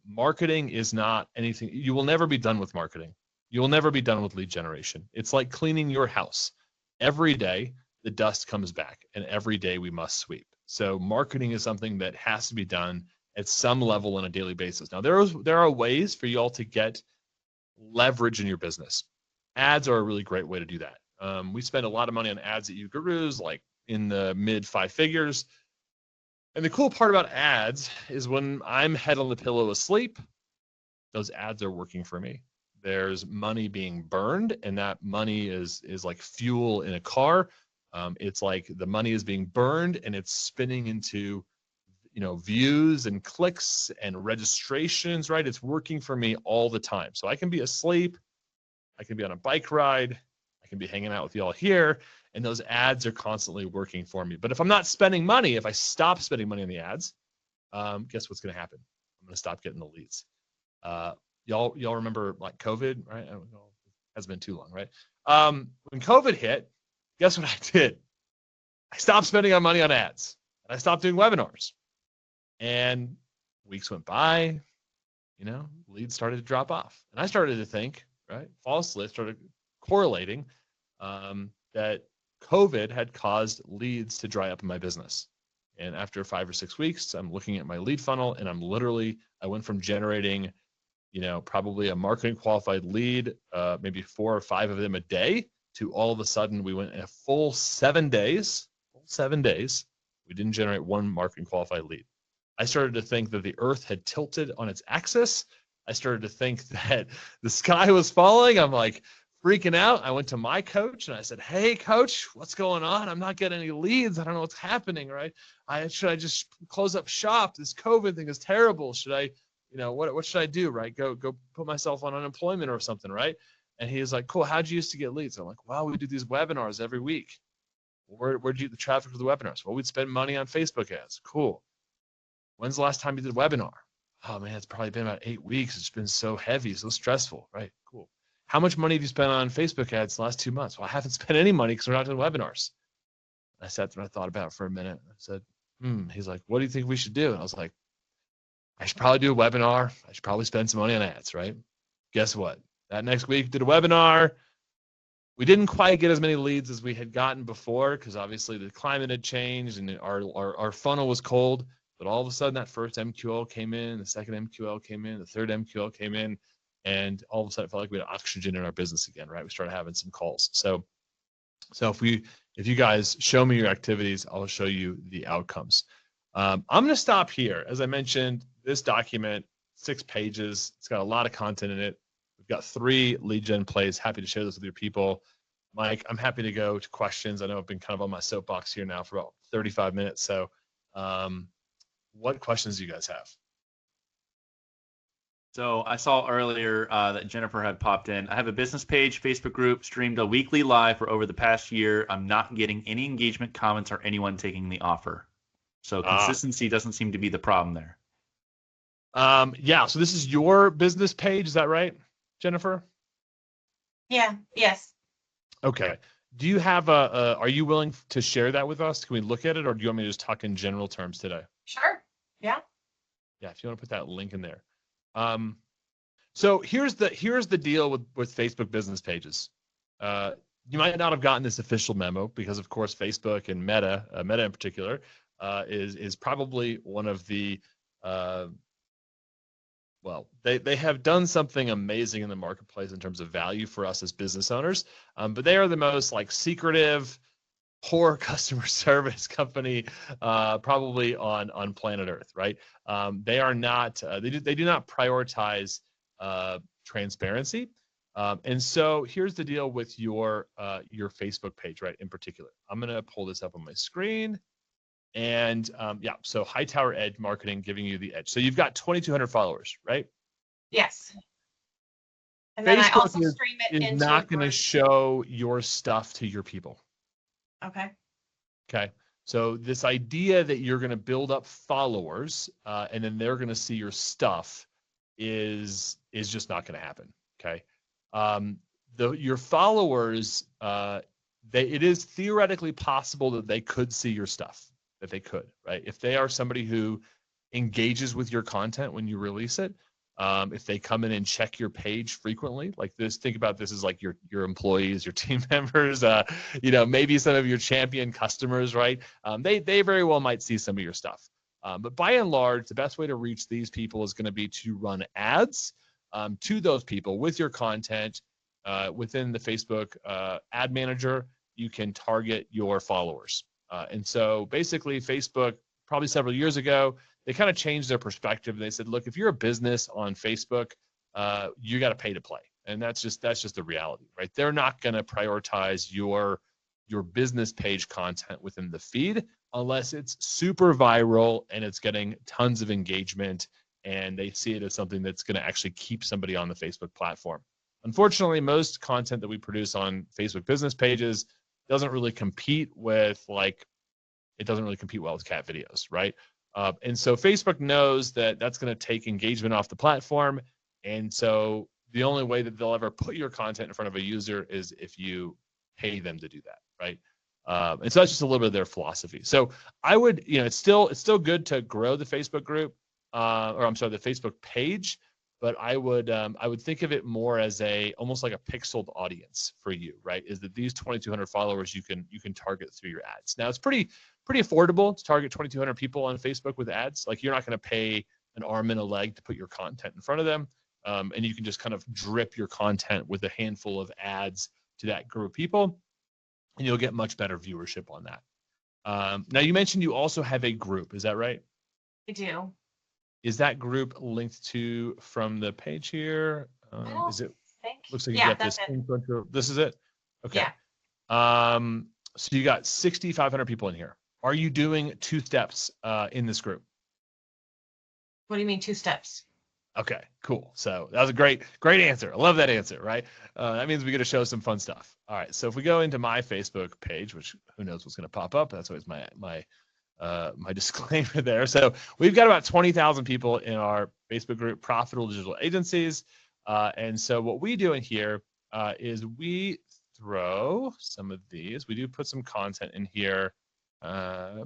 Speaker 2: marketing is not anything. You will never be done with marketing. You will never be done with lead generation. It's like cleaning your house. Every day, the dust comes back, and every day we must sweep. So marketing is something that has to be done at some level on a daily basis. Now, there are ways for you all to get leverage in your business. Ads are a really great way to do that. We spend a lot of money on ads at UGURUS, like in the mid 5 figures. And the cool part about ads is when I'm head on the pillow asleep, those ads are working for me. There's money being burned, and that money is like fuel in a car. It's like the money is being burned and it's spinning into, views and clicks and registrations, right? It's working for me all the time. So I can be asleep, I can be on a bike ride, I can be hanging out with y'all here, and those ads are constantly working for me. But if I'm not spending money, if I stop spending money on the ads, guess what's going to happen? I'm going to stop getting the leads. Y'all remember like COVID, right? I don't know. It hasn't been too long, right? When COVID hit, guess what I did? I stopped spending money on ads. I stopped doing webinars. And weeks went by, leads started to drop off. And I started to think, right, falsely, started correlating that COVID had caused leads to dry up in my business. And after 5 or 6 weeks, I'm looking at my lead funnel and I went from generating, probably a marketing qualified lead, maybe 4 or 5 of them a day, to all of a sudden we went in a full 7 days, we didn't generate one marketing qualified lead. I started to think that the earth had tilted on its axis. I started to think that the sky was falling. I'm like freaking out. I went to my coach and I said, "Hey coach, what's going on? I'm not getting any leads. I don't know what's happening, right? Should I just close up shop? This COVID thing is terrible. Should I, what should I do, right? Go put myself on unemployment or something, right?" And he was like, "Cool. How'd you used to get leads?" I'm like, "Wow, we do these webinars every week." Where'd you get the traffic for the webinars? Well, we'd spend money on Facebook ads. Cool. When's the last time you did a webinar? Oh man, it's probably been about 8 weeks. It's been so heavy, so stressful. Right, cool. How much money have you spent on Facebook ads the last 2 months? Well, I haven't spent any money because we're not doing webinars. I sat there and I thought about it for a minute. I said, He's like, "What do you think we should do?" And I was like, "I should probably do a webinar. I should probably spend some money on ads, right?" Guess what? That next week, did a webinar. We didn't quite get as many leads as we had gotten before because obviously the climate had changed and our funnel was cold. But all of a sudden, that first MQL came in, the second MQL came in, the third MQL came in, and all of a sudden, it felt like we had oxygen in our business again, right? We started having some calls. So if you guys show me your activities, I'll show you the outcomes. I'm going to stop here. As I mentioned, this document, 6 pages. It's got a lot of content in it. We've got 3 lead gen plays. Happy to share this with your people. Mike, I'm happy to go to questions. I know I've been kind of on my soapbox here now for about 35 minutes. So what questions do you guys have?
Speaker 1: So I saw earlier that Jennifer had popped in. I have a business page, Facebook group, streamed a weekly live for over the past year. I'm not getting any engagement, comments, or anyone taking the offer. So consistency doesn't seem to be the problem there.
Speaker 2: Yeah. So this is your business page. Is that right, Jennifer?
Speaker 4: Yeah. Yes.
Speaker 2: Okay. Do you have are you willing to share that with us? Can we look at it, or do you want me to just talk in general terms today?
Speaker 4: Sure. Yeah.
Speaker 2: Yeah. If you want to put that link in there. So here's the deal with Facebook business pages. You might not have gotten this official memo because, of course, Facebook and Meta in particular, is probably one of the they have done something amazing in the marketplace in terms of value for us as business owners. But they are the most secretive, poor customer service company probably on planet Earth, right? They are not. They do not prioritize transparency. And so here's the deal with your Facebook page, right? In particular, I'm gonna pull this up on my screen. And so Hightower Edge Marketing giving you the edge. So you've got 2,200 followers, right?
Speaker 4: Yes. And
Speaker 2: then
Speaker 4: I also
Speaker 2: is
Speaker 4: stream it into
Speaker 2: not going to show your stuff to your people.
Speaker 4: Okay.
Speaker 2: Okay. So this idea that you're going to build up followers and then they're going to see your stuff is just not going to happen. Okay. Your followers, it is theoretically possible that they could see your stuff. That they could, right? If they are somebody who engages with your content when you release it, if they come in and check your page frequently, like this, think about this as like your employees, your team members, maybe some of your champion customers, right? They very well might see some of your stuff. But by and large, the best way to reach these people is going to be to run ads to those people with your content within the Facebook ad manager. You can target your followers. And so basically Facebook, probably several years ago, they kind of changed their perspective. They said, look, if you're a business on Facebook, you got to pay to play. And that's just the reality, right? They're not going to prioritize your business page content within the feed unless it's super viral and it's getting tons of engagement and they see it as something that's going to actually keep somebody on the Facebook platform. Unfortunately, most content that we produce on Facebook business pages doesn't really compete with it doesn't really compete well with cat videos, right? And so Facebook knows that that's going to take engagement off the platform. And so the only way that they'll ever put your content in front of a user is if you pay them to do that, right? And so that's just a little bit of their philosophy. So I would, it's still good to grow the Facebook group, or I'm sorry, the Facebook page, but I would think of it more as almost like a pixeled audience for you, right? Is that these 2,200 followers you can target through your ads. Now it's pretty affordable to target 2,200 people on Facebook with ads. Like you're not going to pay an arm and a leg to put your content in front of them, and you can just kind of drip your content with a handful of ads to that group of people, and you'll get much better viewership on that. Now you mentioned you also have a group. Is that right?
Speaker 4: I do.
Speaker 2: Is that group linked to from the page here? Is it?
Speaker 4: Think.
Speaker 2: Looks like you
Speaker 4: Yeah,
Speaker 2: got this.
Speaker 4: it.
Speaker 2: This is it. Okay.
Speaker 4: Yeah.
Speaker 2: So you got 6,500 people in here. Are you doing 2 steps in this group?
Speaker 4: What do you mean 2 steps?
Speaker 2: Okay, cool. So that was a great answer. I love that answer, right? That means we get to show some fun stuff. All right. So if we go into my Facebook page, which who knows what's going to pop up? That's always my disclaimer there. So we've got about 20,000 people in our Facebook group, Profitable Digital Agencies. And so what we do in here is we throw some of these. We do put some content in here. Here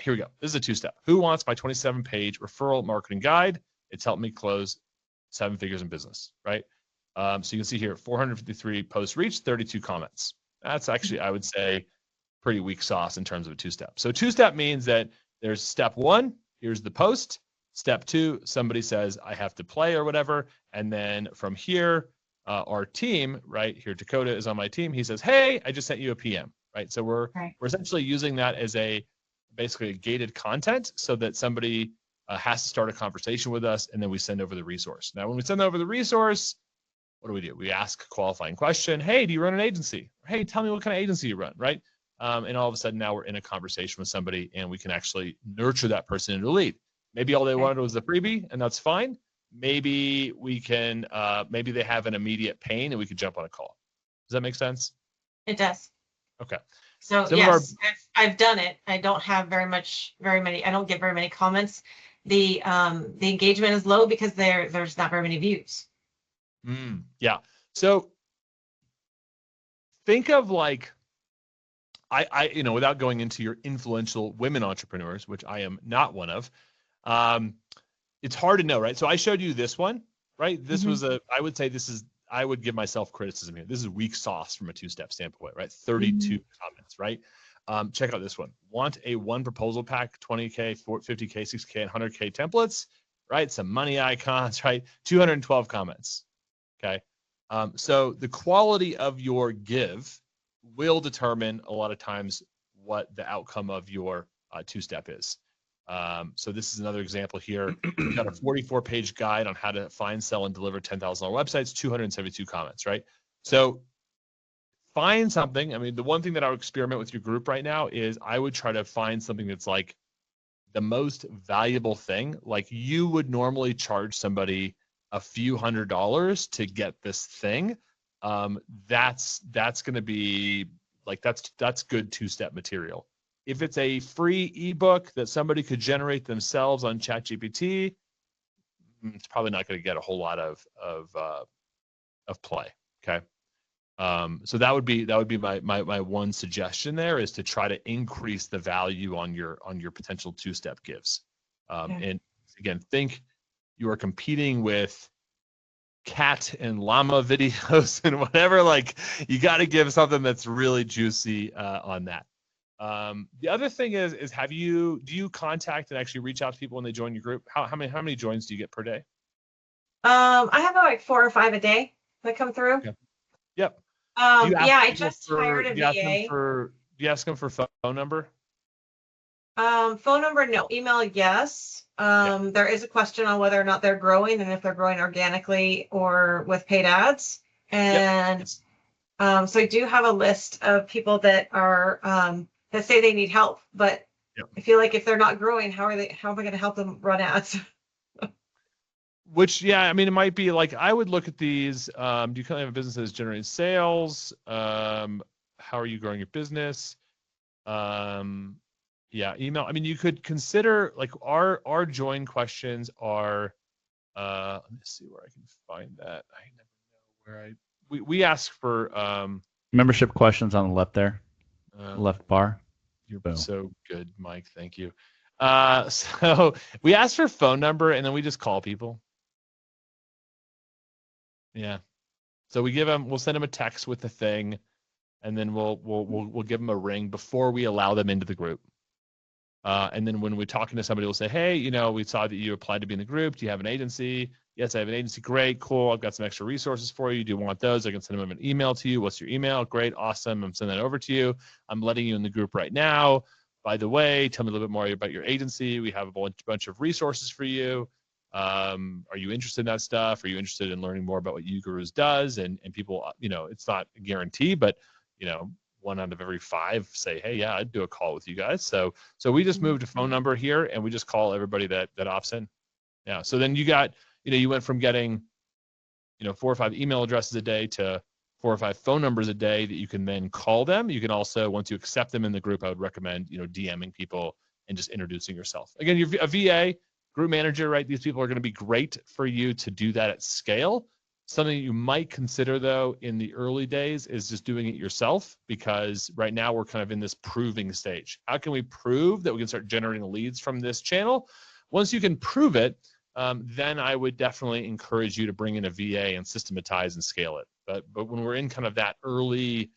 Speaker 2: we go. This is a 2-step. Who wants my 27-page referral marketing guide? It's helped me close 7 figures in business, right? So you can see here, 453 posts reached, 32 comments. That's actually, I would say, pretty weak sauce in terms of a 2-step. So 2-step means that there's step 1, here's the post. Step 2, somebody says, I have to play or whatever. And then from here, our team, right here, Dakota is on my team. He says, hey, I just sent you a PM, right? So we're essentially using that as basically a gated content so that somebody has to start a conversation with us, and then we send over the resource. Now, when we send over the resource, what do? We ask a qualifying question. Hey, do you run an agency? Hey, tell me what kind of agency you run, right? And all of a sudden now we're in a conversation with somebody, and we can actually nurture that person into a lead. Maybe all they wanted was the freebie, and that's fine. Maybe we can, maybe they have an immediate pain, and we could jump on a call. Does that make sense?
Speaker 4: It does.
Speaker 2: Okay.
Speaker 4: So yes, I've done it. I don't have very many. I don't get very many comments. The engagement is low because there's not very many views.
Speaker 2: Yeah. So think of like, I without going into your influential women entrepreneurs, which I am not one of, it's hard to know, right? So I showed you this one, right? This was I would say I would give myself criticism here. This is weak sauce from a 2-step standpoint, right? 32 comments, right? Check out this one. Want a 1 proposal pack, 20K, 50K, 60K, and 100K templates, right? Some money icons, right? 212 comments, okay? So the quality of your give will determine a lot of times what the outcome of your 2-step is. So this is another example here. We've got a 44-page guide on how to find, sell, and deliver $10,000 websites, 272 comments, right? So find something. I mean, the one thing that I would experiment with your group right now is I would try to find something that's like the most valuable thing. Like you would normally charge somebody a few $100s to get this thing. That's going to be like, that's good 2-step material. If it's a free ebook that somebody could generate themselves on ChatGPT, it's probably not going to get a whole lot of play. Okay. So that would be my one suggestion there, is to try to increase the value on your potential 2-step gives. And again, think you are competing with cat and llama videos and whatever. Like you got to give something that's really juicy on that. The other thing is do you contact and actually reach out to people when they join your group? How many joins do you get per day?
Speaker 4: I have like 4 or 5 a day that come through.
Speaker 2: Okay. Yep.
Speaker 4: I just hired a VA.
Speaker 2: Do you ask them for phone number?
Speaker 4: Phone number, no. Email, yes. There is a question on whether or not they're growing, and if they're growing organically or with paid ads. And so I do have a list of people that are that say they need help, but I feel like if they're not growing, how am I going to help them run ads?
Speaker 2: Which, I mean, it might be like, I would look at these. Do you currently have a business that's generating sales? How are you growing your business? Email. I mean, you could consider like our join questions are Let me see where I can find that. I never know where we ask for
Speaker 1: membership questions on the left there, left bar.
Speaker 2: You're so good, Mike. Thank you. So we ask for phone number and then we just call people. Yeah. So we'll send them a text with the thing, and then we'll give them a ring before we allow them into the group. And then when we're talking to somebody, we'll say, hey, we saw that you applied to be in the group. Do you have an agency? Yes, I have an agency. Great, cool. I've got some extra resources for you. Do you want those? I can send them an email to you. What's your email? Great, awesome. I'm sending that over to you. I'm letting you in the group right now. By the way, tell me a little bit more about your agency. We have a bunch of resources for you. Are you interested in that stuff? Are you interested in learning more about what UGURUS does? And people, it's not a guarantee, but 1 out of every 5 say, hey, yeah, I'd do a call with you guys. So we just moved a phone number here and we just call everybody that opts in. Yeah. So then you went from getting, 4 or 5 email addresses a day to 4 or 5 phone numbers a day that you can then call them. You can also, once you accept them in the group, I would recommend, DMing people and just introducing yourself. Again, you're a VA, group manager, right? These people are going to be great for you to do that at scale. Something you might consider, though, in the early days is just doing it yourself, because right now we're kind of in this proving stage. How can we prove that we can start generating leads from this channel? Once you can prove it, then I would definitely encourage you to bring in a VA and systematize and scale it. But when we're in kind of that early,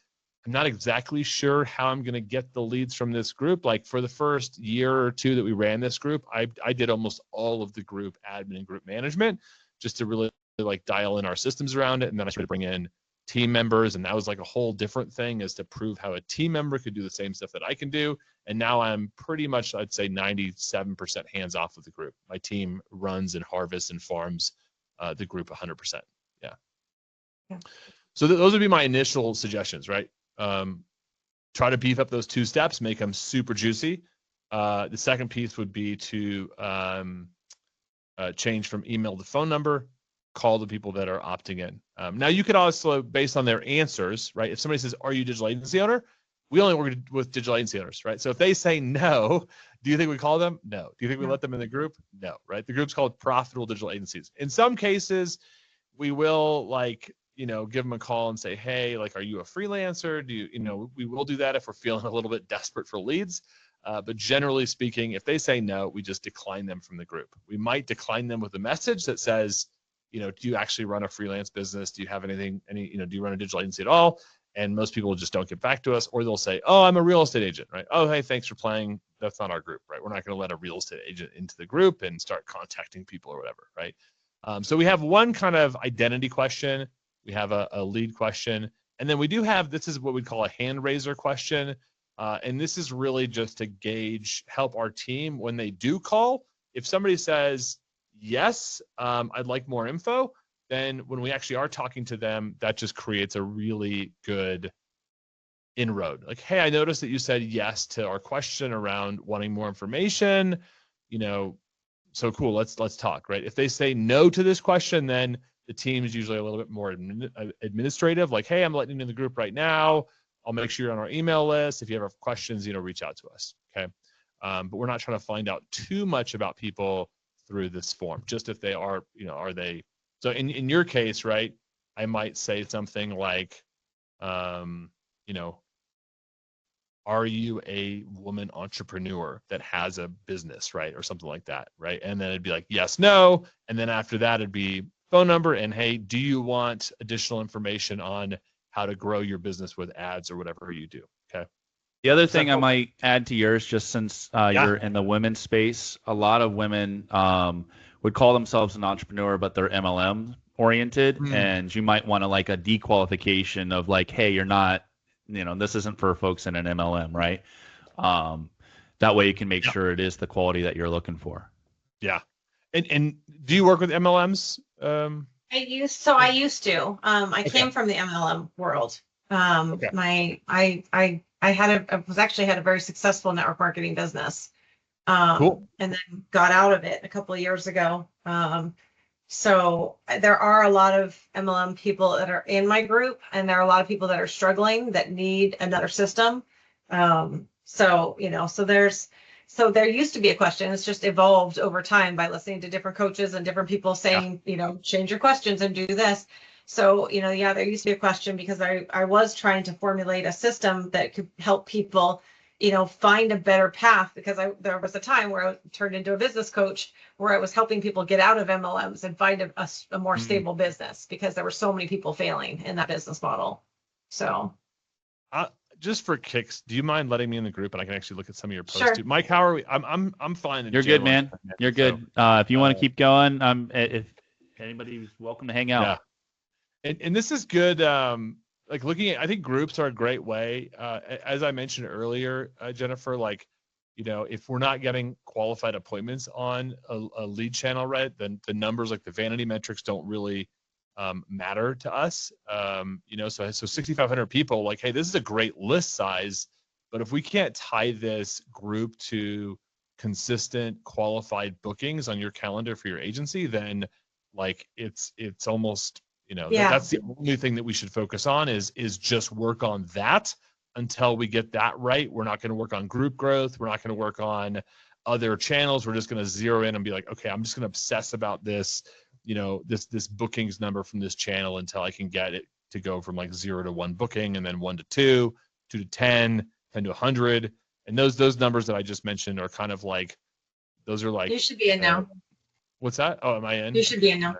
Speaker 2: I'm not exactly sure how I'm going to get the leads from this group. Like for the first year or 2 that we ran this group, I did almost all of the group admin and group management just to really like dial in our systems around it. And then I started to bring in team members, and that was like a whole different thing, is to prove how a team member could do the same stuff that I can do. And now I'm pretty much, I'd say 97% hands off of the group. My team runs and harvests and farms the group 100%. Yeah. So those would be my initial suggestions, right? Try to beef up those 2 steps, make them super juicy. The second piece would be to change from email to phone number, call the people that are opting in. Now you could also, based on their answers, right? If somebody says, are you a digital agency owner? We only work with digital agency owners, right? So if they say no, do you think we call them? No. Do you think we let them in the group? No, right? The group's called Profitable Digital Agencies. In some cases, we will give them a call and say, hey, are you a freelancer? We will do that if we're feeling a little bit desperate for leads. But generally speaking, if they say no, we just decline them from the group. We might decline them with a message that says, do you actually run a freelance business? Do you have do you run a digital agency at all? And most people just don't get back to us, or they'll say, oh, I'm a real estate agent, right? Oh, hey, thanks for playing. That's not our group, right? We're not going to let a real estate agent into the group and start contacting people or whatever, right? So we have one kind of identity question. We have a lead question. And then we do have, this is what we call a hand raiser question. And this is really just to help our team when they do call. If somebody says, yes, I'd like more info, then when we actually are talking to them, that just creates a really good inroad. Like, hey, I noticed that you said yes to our question around wanting more information, so cool, let's talk, right? If they say no to this question, then the team is usually a little bit more administrative, like, hey, I'm letting you in the group right now. I'll make sure you're on our email list. If you ever have questions, reach out to us, okay? But we're not trying to find out too much about people through this form, just if they are, are they, so in your case, right, I might say something like, are you a woman entrepreneur that has a business, right? Or something like that, right? And then it'd be like, yes, no. And then after that, it'd be phone number and, hey, do you want additional information on how to grow your business with ads or whatever you do, okay?
Speaker 1: The other thing I might add to yours, just since you're in the women's space, a lot of women would call themselves an entrepreneur, but they're MLM oriented, and you might want to a dequalification of hey, you're not, this isn't for folks in an MLM, right? That way you can make sure it is the quality that you're looking for.
Speaker 2: Yeah. And do you work with MLMs?
Speaker 4: I used to. I came from the MLM world. I was actually had a very successful network marketing business. Cool. And then got out of it a couple of years ago. So there are a lot of MLM people that are in my group, and there are a lot of people that are struggling that need another system. So there's So there used to be a question. It's just evolved over time by listening to different coaches and different people saying, change your questions and do this. So, there used to be a question because I was trying to formulate a system that could help people, find a better path, because there was a time where I turned into a business coach where I was helping people get out of MLMs and find a more stable business, because there were so many people failing in that business model. So.
Speaker 2: Just for kicks, do you mind letting me in the group and I can actually look at some of your posts
Speaker 4: Sure.
Speaker 2: too? Mike, how are we? I'm fine.
Speaker 1: You're good, man. You're good. If you want to keep going, if anybody's welcome to hang out.
Speaker 2: Yeah. And this is good. Like looking at, I think groups are a great way. As I mentioned earlier, Jennifer, like, if we're not getting qualified appointments on a lead channel, right, then the numbers, like the vanity metrics, don't really matter to us. So 6,500 people, like, hey, this is a great list size, but if we can't tie this group to consistent qualified bookings on your calendar for your agency, then like it's almost, that's the only thing that we should focus on is just work on that until we get that right. We're not going to work on group growth. We're not going to work on other channels. We're just going to zero in and be like, okay, I'm just going to obsess about this, this bookings number from this channel until I can get it to go from like 0 to 1 booking, and then 1 to 2, 2 to 10, 10 to 100. And those numbers that I just mentioned are kind of like, those are like,
Speaker 4: you should be in now.
Speaker 2: What's that? Oh, am I in?
Speaker 4: You should be in now.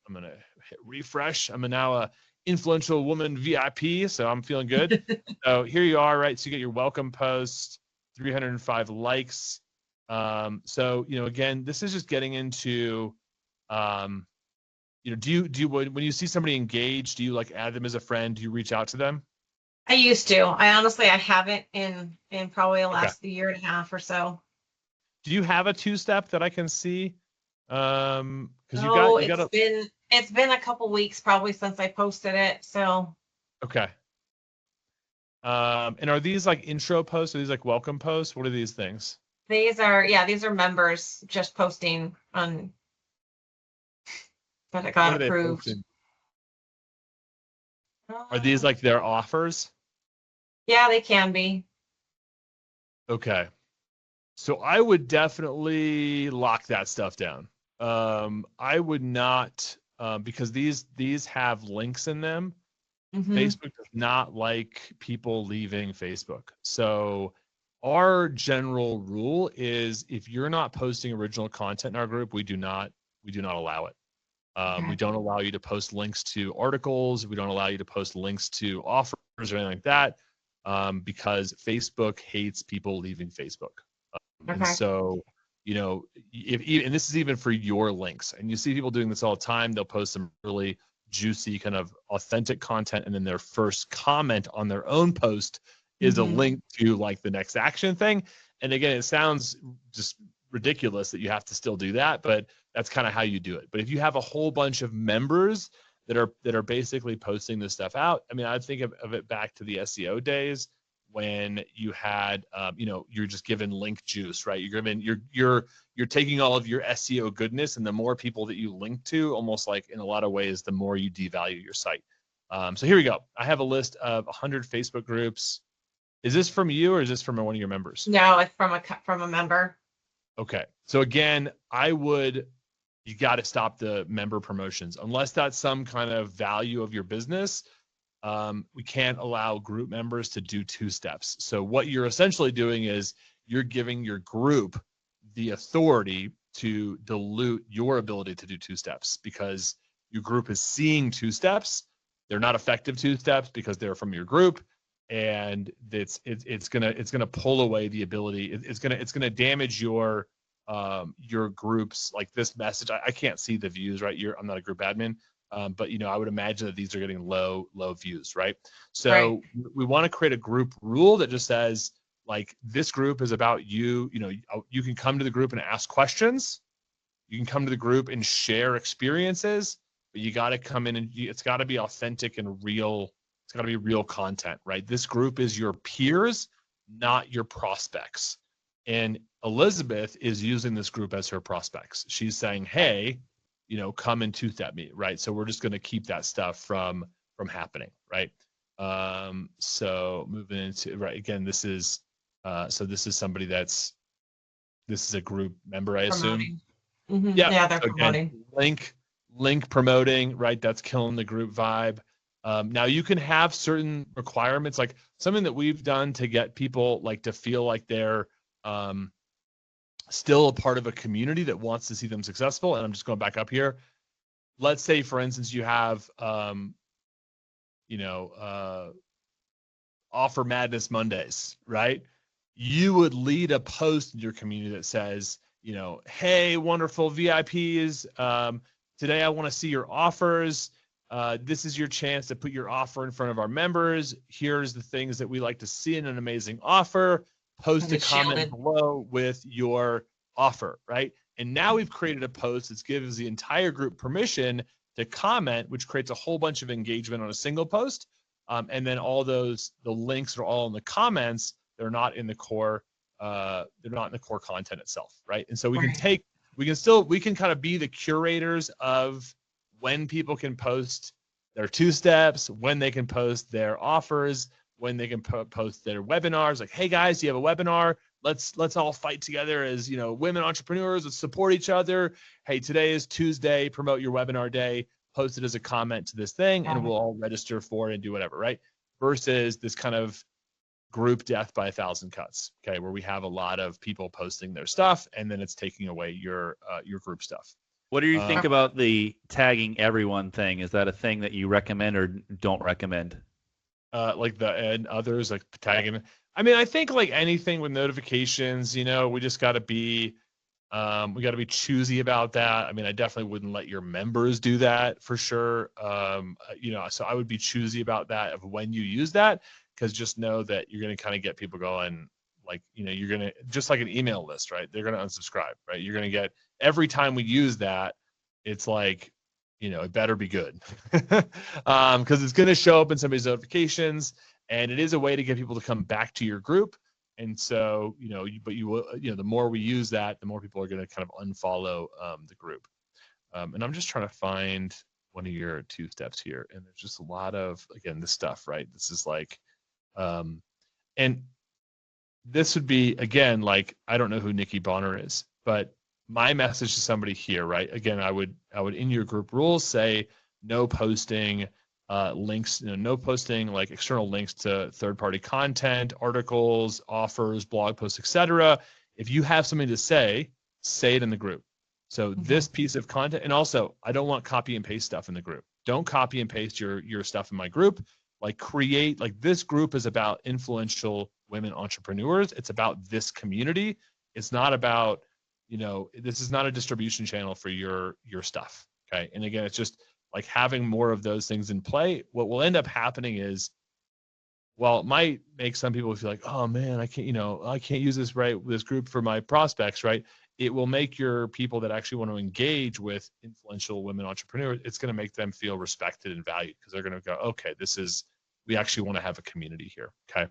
Speaker 2: I'm going to hit refresh. I'm now a influential woman VIP, so I'm feeling good. So here you are, right? So you get your welcome post, 305 likes. So, again, this is just getting into, do you when you see somebody engage, do you like add them as a friend? Do you reach out to them?
Speaker 4: I used to. I haven't in probably the last year and a half or so.
Speaker 2: Do you have a 2-step that I can see? Because
Speaker 4: it's been a couple weeks probably since I posted it. So.
Speaker 2: Okay. And are these like intro posts? Are these like welcome posts? What are these things?
Speaker 4: These are members just posting on that it got approved.
Speaker 2: Are these like their offers?
Speaker 4: Yeah, they can be.
Speaker 2: Okay. So I would definitely lock that stuff down. I would not, because these have links in them. Mm-hmm. Facebook does not like people leaving Facebook. So our general rule is if you're not posting original content in our group, we do not allow it. We don't allow you to post links to articles. We don't allow you to post links to offers or anything like that, because Facebook hates people leaving Facebook. And so, and this is even for your links, and you see people doing this all the time. They'll post some really juicy kind of authentic content, and then their first comment on their own post is a link to like the next action thing. And again, it sounds just ridiculous that you have to still do that, but that's kind of how you do it. But if you have a whole bunch of members that are basically posting this stuff out, I mean, I'd think of it back to the SEO days when you had, you're just given link juice, right? You're taking all of your SEO goodness, and the more people that you link to, almost like in a lot of ways, the more you devalue your site. So here we go. I have a list of 100 Facebook groups. Is this from you or is this from one of your members?
Speaker 4: No, it's from a member.
Speaker 2: Okay. So again, you got to stop the member promotions unless that's some kind of value of your business. We can't allow group members to do 2 steps. So what you're essentially doing is you're giving your group the authority to dilute your ability to do 2 steps, because your group is seeing 2 steps. They're not effective 2 steps because they're from your group, and it's gonna pull away the ability. It's gonna damage your groups. Like this message, I can't see the views, right? I'm not a group admin. But I would imagine that these are getting low views, right? So we want to create a group rule that just says, like, this group is about you. You can come to the group and ask questions. You can come to the group and share experiences, but you got to come in and it's got to be authentic and real. It's got to be real content, right? This group is your peers, not your prospects. And Elizabeth is using this group as her prospects. She's saying, hey, come and 2-step me, right? So we're just going to keep that stuff from happening, right? So moving into, right, again, this is somebody that's this is a group member, I assume.
Speaker 4: Promoting.
Speaker 2: Yeah.
Speaker 4: Yeah, they're
Speaker 2: So again,
Speaker 4: promoting.
Speaker 2: link promoting, right? That's killing the group vibe. Now you can have certain requirements, like something that we've done to get people like to feel like they're still a part of a community that wants to see them successful. And I'm just going back up here. Let's say, for instance, you have, Offer Madness Mondays, right? You would lead a post in your community that says, hey, wonderful VIPs, today I want to see your offers. This is your chance to put your offer in front of our members. Here's the things that we like to see in an amazing offer. Post a comment below with your offer, right? And now we've created a post that gives the entire group permission to comment, which creates a whole bunch of engagement on a single post. And then the links are all in the comments. They're not in the core. They're not in the core content itself, right? And so we can kind of be the curators of when people can post their 2 steps, when they can post their offers, when they can post their webinars. Like, hey guys, you have a webinar. Let's all fight together as women entrepreneurs. Let's support each other. Hey, today is Tuesday. Promote your webinar day. Post it as a comment to this thing, and we'll all register for it and do whatever, right? Versus this kind of group death by 1,000 cuts, okay, where we have a lot of people posting their stuff, and then it's taking away your group stuff.
Speaker 1: What do you think about the tagging everyone thing? Is that a thing that you recommend or don't recommend?
Speaker 2: Like and others, like tagging. I mean, I think like anything with notifications, we just got to be, choosy about that. I mean, I definitely wouldn't let your members do that for sure. So I would be choosy about that of when you use that, because just know that you're going to kind of get people going, like, you're going to, just like an email list, right? They're going to unsubscribe, right? You're going to get, every time we use that, it's like, it better be good, because it's going to show up in somebody's notifications, and it is a way to get people to come back to your group. And so, the more we use that, the more people are going to kind of unfollow the group. And I'm just trying to find one of your 2 steps here, and there's just a lot of, again, this stuff, right? This is like, and this would be, again, like, I don't know who Nikki Bonner is, but my message to somebody here, right? Again, I would in your group rules say no posting links, no posting like external links to third-party content, articles, offers, blog posts, etc. If you have something to say it in the group. So this piece of content, and also I don't want copy and paste stuff in the group. Don't copy and paste your stuff in my group. Like, create, like, this group is about influential women entrepreneurs. It's about this community. It's not about, this is not a distribution channel for your stuff. Okay. And again, it's just like having more of those things in play. What will end up happening is, while it might make some people feel like, oh man, I can't use this group for my prospects, right? It will make your people that actually want to engage with influential women entrepreneurs, it's going to make them feel respected and valued, because they're going to go, okay, we actually want to have a community here. Okay.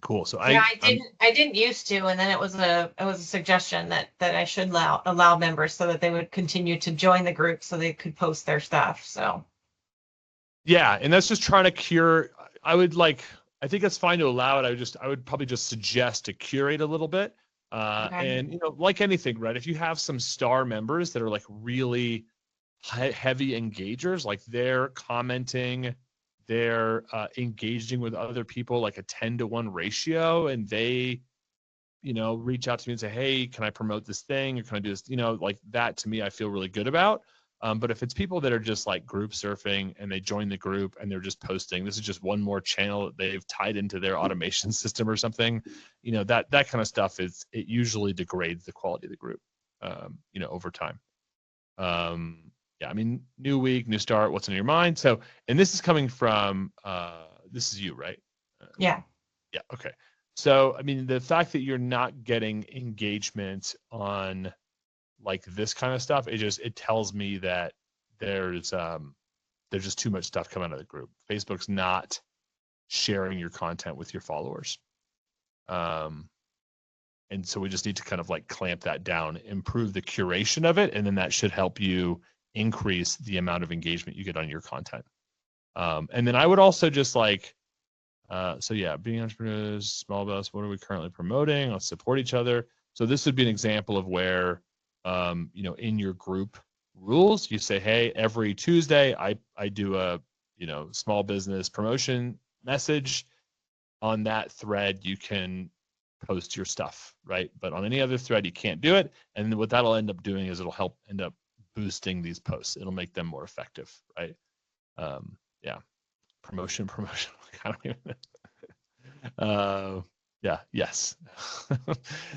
Speaker 2: Cool. So
Speaker 4: I didn't used to, and then it was a suggestion that I should allow members so that they would continue to join the group so they could post their stuff. So
Speaker 2: yeah, and that's just trying to cure. I think it's fine to allow it. I would probably just suggest to curate a little bit. Okay. And like anything, right? If you have some star members that are like really heavy engagers, like they're commenting, they're engaging with other people like a 10-to-1 ratio, and they, reach out to me and say, hey, can I promote this thing, or can I do this? Like that, to me, I feel really good about. But if it's people that are just like group surfing and they join the group and they're just posting, this is just one more channel that they've tied into their automation system or something, that kind of stuff it usually degrades the quality of the group, over time. Yeah, I mean, new week, new start, what's in your mind? So, and this is coming from, this is you, right?
Speaker 4: Yeah.
Speaker 2: Yeah, okay. So, I mean, the fact that you're not getting engagement on like this kind of stuff, it tells me that there's just too much stuff coming out of the group. Facebook's not sharing your content with your followers. And so we just need to kind of like clamp that down, improve the curation of it, and then that should help you increase the amount of engagement you get on your content. And then I would also just like, So yeah, being entrepreneurs, small business, what are we currently promoting? Let's support each other. So this would be an example of where, in your group rules, you say, hey, every Tuesday, I do a, small business promotion message. On that thread, you can post your stuff, right? But on any other thread, you can't do it. And what that'll end up doing is it'll help end up boosting these posts. It'll make them more effective, right? Yeah. Promotion. I don't even yes.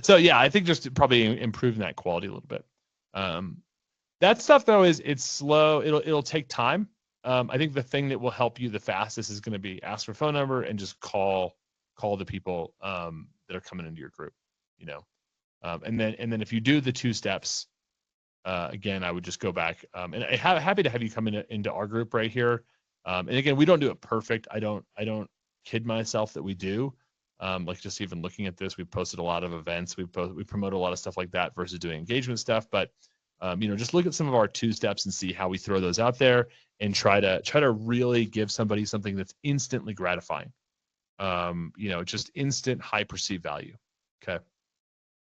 Speaker 2: So yeah, I think just probably improving that quality a little bit. That stuff though it's slow. It'll take time. I think the thing that will help you the fastest is going to be ask for phone number and just call the people that are coming into your group, and then if you do the 2 steps, again, I would just go back and happy to have you come into our group right here. And again, we don't do it perfect. I don't kid myself that we do. Like just even looking at this, we posted a lot of events. We promote a lot of stuff like that versus doing engagement stuff. But just look at some of our 2 steps and see how we throw those out there and try to really give somebody something that's instantly gratifying. Just instant high perceived value. Okay.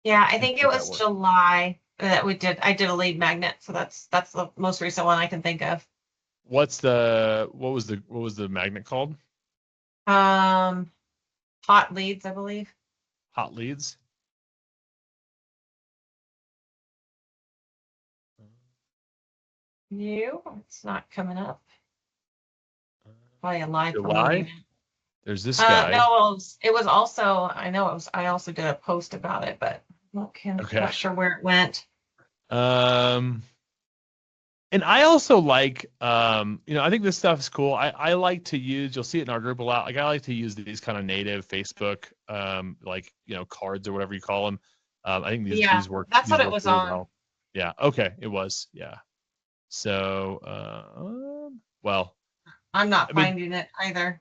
Speaker 4: Yeah, I think it was July that I did a lead magnet. So that's the most recent one I can think of.
Speaker 2: What was the magnet called?
Speaker 4: Hot leads, I believe.
Speaker 2: Hot leads.
Speaker 4: No, it's not coming up. Probably a live
Speaker 2: July?
Speaker 4: promoting it.
Speaker 2: There's this guy.
Speaker 4: No, it was also, I also did a post about it, but I'm not sure where it went.
Speaker 2: And I also like, I think this stuff is cool. I like to use, you'll see it in our group a lot. Like I like to use these kind of native Facebook, cards or whatever you call them. I think these work.
Speaker 4: That's what it was
Speaker 2: really
Speaker 4: on.
Speaker 2: well. Yeah. Okay. It was. Yeah. So, well,
Speaker 4: I'm not finding it either.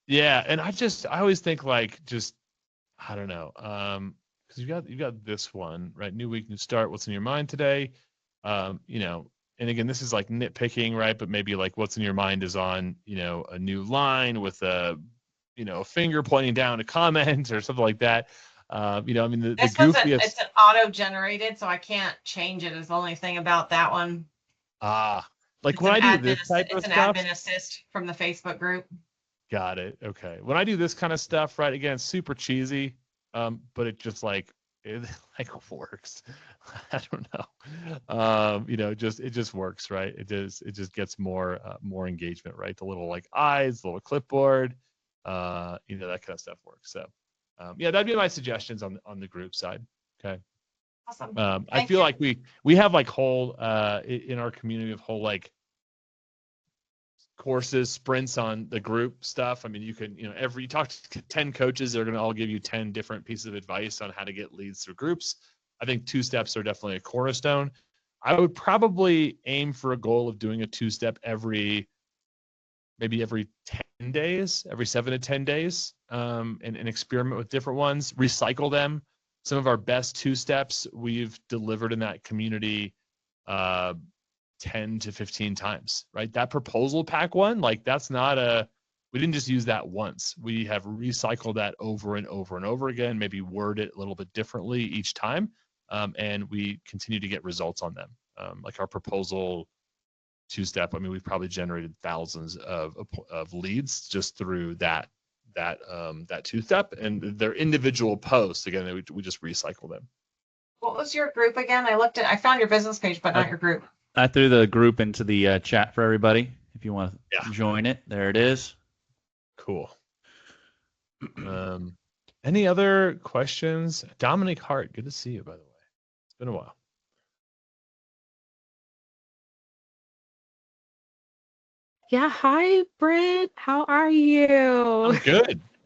Speaker 2: Yeah. And I always think I don't know. Cause you've got this one, right? New week, new start. What's in your mind today? And again, this is like nitpicking, right? But maybe like what's in your mind is on, a new line with a finger pointing down a comment or something like that. The goofiest.
Speaker 4: It's an auto-generated, so I can't change it. Is the only thing about that one.
Speaker 2: Like when I do this type of stuff.
Speaker 4: It's an admin assist from the Facebook group.
Speaker 2: Got it. Okay. When I do this kind of stuff, right? Again, it's super cheesy, but it just it works. I don't know. It just works, right? It just gets more engagement, right? The little eyes, the little clipboard, that kind of stuff works. So, that'd be my suggestions on the group side. Okay.
Speaker 4: Awesome.
Speaker 2: I feel like we have whole in our community of whole courses, sprints on the group stuff. I mean, you can, you talk to 10 coaches, they're going to all give you 10 different pieces of advice on how to get leads through groups. I think 2 steps are definitely a cornerstone. I would probably aim for a goal of doing a 2-step maybe every 10 days, every 7 to 10 days, and experiment with different ones, recycle them. Some of our best 2 steps we've delivered in that community 10 to 15 times, right? That proposal pack one, that's not we didn't just use that once. We have recycled that over and over and over again, maybe word it a little bit differently each time. And we continue to get results on them. Like our proposal 2-step, we've probably generated thousands of leads just through that 2-step, and their individual posts. Again, we just recycle them.
Speaker 4: What was your group again? I found your business page, but not your group.
Speaker 1: I threw the group into the chat for everybody. If you want to join it, there it is.
Speaker 2: Cool. Any other questions? Dominic Hart, good to see you, by the way. It's been a while.
Speaker 5: Yeah, hi, Brent. How are you?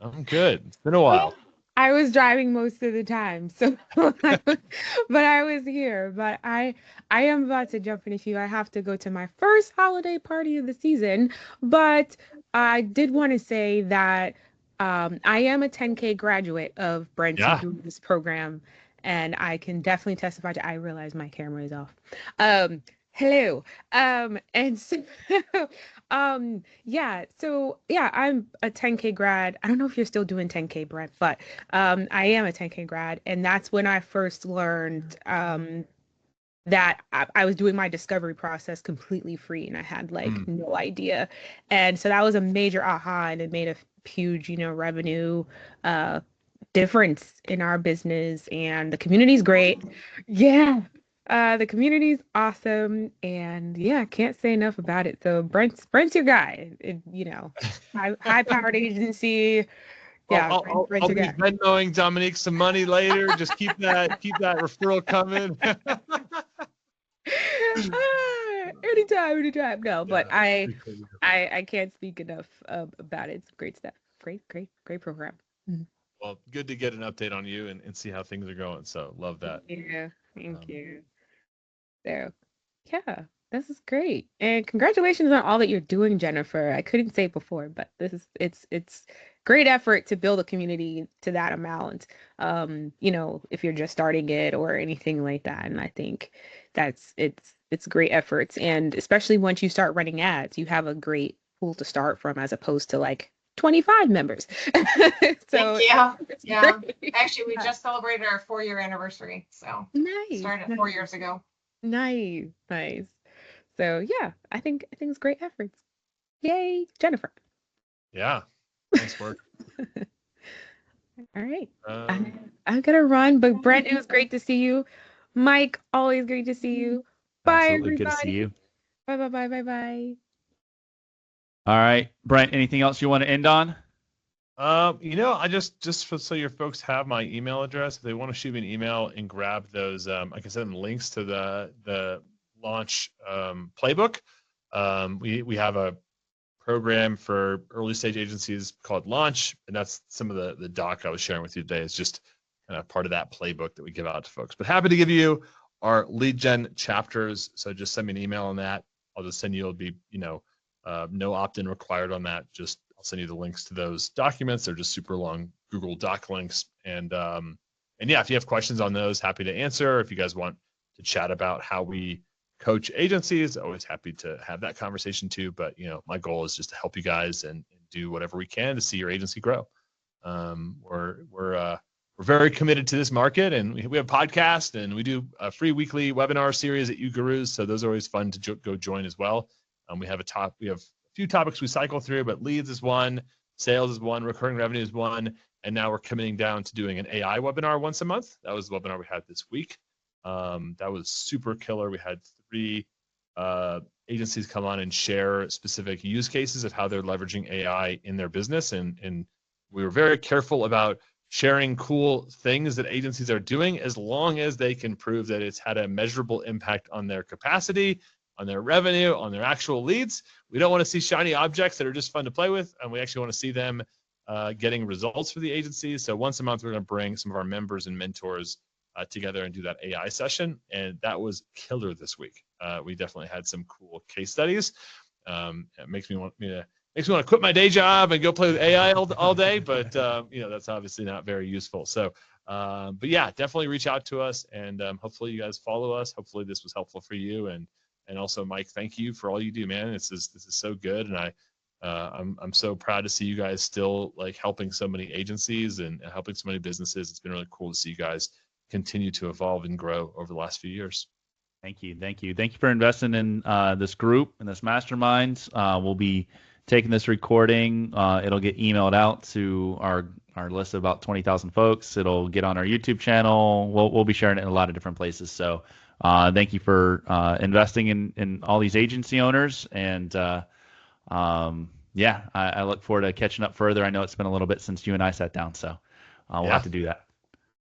Speaker 2: I'm good. It's been a while.
Speaker 5: I was driving most of the time, so but I was here. But I am about to jump in a few. I have to go to my first holiday party of the season. But I did want to say that I am a 10K graduate of Brent's UGURUS program, and I can definitely testify to. I realize my camera is off. Hello. And so, I'm a 10K grad. I don't know if you're still doing 10K, Brent, but I am a 10K grad, and that's when I first learned that I was doing my discovery process completely free, and I had like no idea. And so that was a major aha, and it made a huge, revenue difference in our business, and the community's great. Yeah. The community's awesome, and yeah, can't say enough about it. So Brent's your guy. High powered agency. Yeah,
Speaker 2: I'll
Speaker 5: Brent's your
Speaker 2: be
Speaker 5: guy.
Speaker 2: Venmoing Dominique some money later. Just keep that referral coming.
Speaker 5: Anytime. No, but I can't speak enough about it. It's great stuff. Great program.
Speaker 2: Well, good to get an update on you and see how things are going. So love that.
Speaker 5: Yeah, thank you. So, yeah, this is great. And congratulations on all that you're doing, Jennifer. I couldn't say it before, but it's great effort to build a community to that amount. If you're just starting it or anything like that. And I think it's great efforts. And especially once you start running ads, you have a great pool to start from as opposed to like 25 members. So
Speaker 4: yeah. Actually, we just celebrated our 4-year anniversary. So
Speaker 5: nice.
Speaker 4: Started 4 years ago.
Speaker 5: Nice. So yeah, I think it's great efforts. Yay, Jennifer.
Speaker 2: Yeah, nice work.
Speaker 5: All right, I gotta run, but Brent, it was great to see you. Mike, always great to see you. Bye,
Speaker 1: Absolutely.
Speaker 5: everybody.
Speaker 1: Good to see you.
Speaker 5: Bye.
Speaker 1: All right, Brent, anything else you want to end on?
Speaker 2: I just so your folks have my email address. If they want to shoot me an email and grab those, I can send them links to the launch playbook. We have a program for early stage agencies called Launch, and that's some of the doc I was sharing with you today is just kind of part of that playbook that we give out to folks. But happy to give you our lead gen chapters. So just send me an email on that. I'll just send you. It'll be no opt-in required on that. Just I'll send you the links to those documents. They're just super long Google Doc links. And yeah, if you have questions on those, happy to answer. If you guys want to chat about how we coach agencies, always happy to have that conversation too. But my goal is just to help you guys and do whatever we can to see your agency grow. We're very committed to this market, and we have a podcast, and we do a free weekly webinar series at UGURUS. So those are always fun to go join as well. We have a few topics we cycle through, but leads is one, sales is one, recurring revenue is one, and now we're committing down to doing an AI webinar once a month. That was the webinar we had this week. That was super killer. We had 3 agencies come on and share specific use cases of how they're leveraging AI in their business, and we were very careful about sharing cool things that agencies are doing as long as they can prove that it's had a measurable impact on their capacity, on their revenue, on their actual leads. We don't want to see shiny objects that are just fun to play with, and we actually want to see them getting results for the agencies. So once a month, we're going to bring some of our members and mentors together and do that AI session, and that was killer this week. We definitely had some cool case studies. It makes me want to quit my day job and go play with AI all day, but that's obviously not very useful. So, but yeah, definitely reach out to us, and hopefully you guys follow us. Hopefully this was helpful for you, and also Mike, thank you for all you do, man. This is so good, and I'm so proud to see you guys still like helping so many agencies and helping so many businesses. It's been really cool to see you guys continue to evolve and grow over the last few years.
Speaker 1: Thank you for investing in this group and this mastermind. We'll be taking this recording. It'll get emailed out to our list of about 20,000 folks. It'll get on our YouTube channel. We'll be sharing it in a lot of different places. So thank you for investing in all these agency owners. And I look forward to catching up further. I know it's been a little bit since you and I sat down, so we'll have to do that.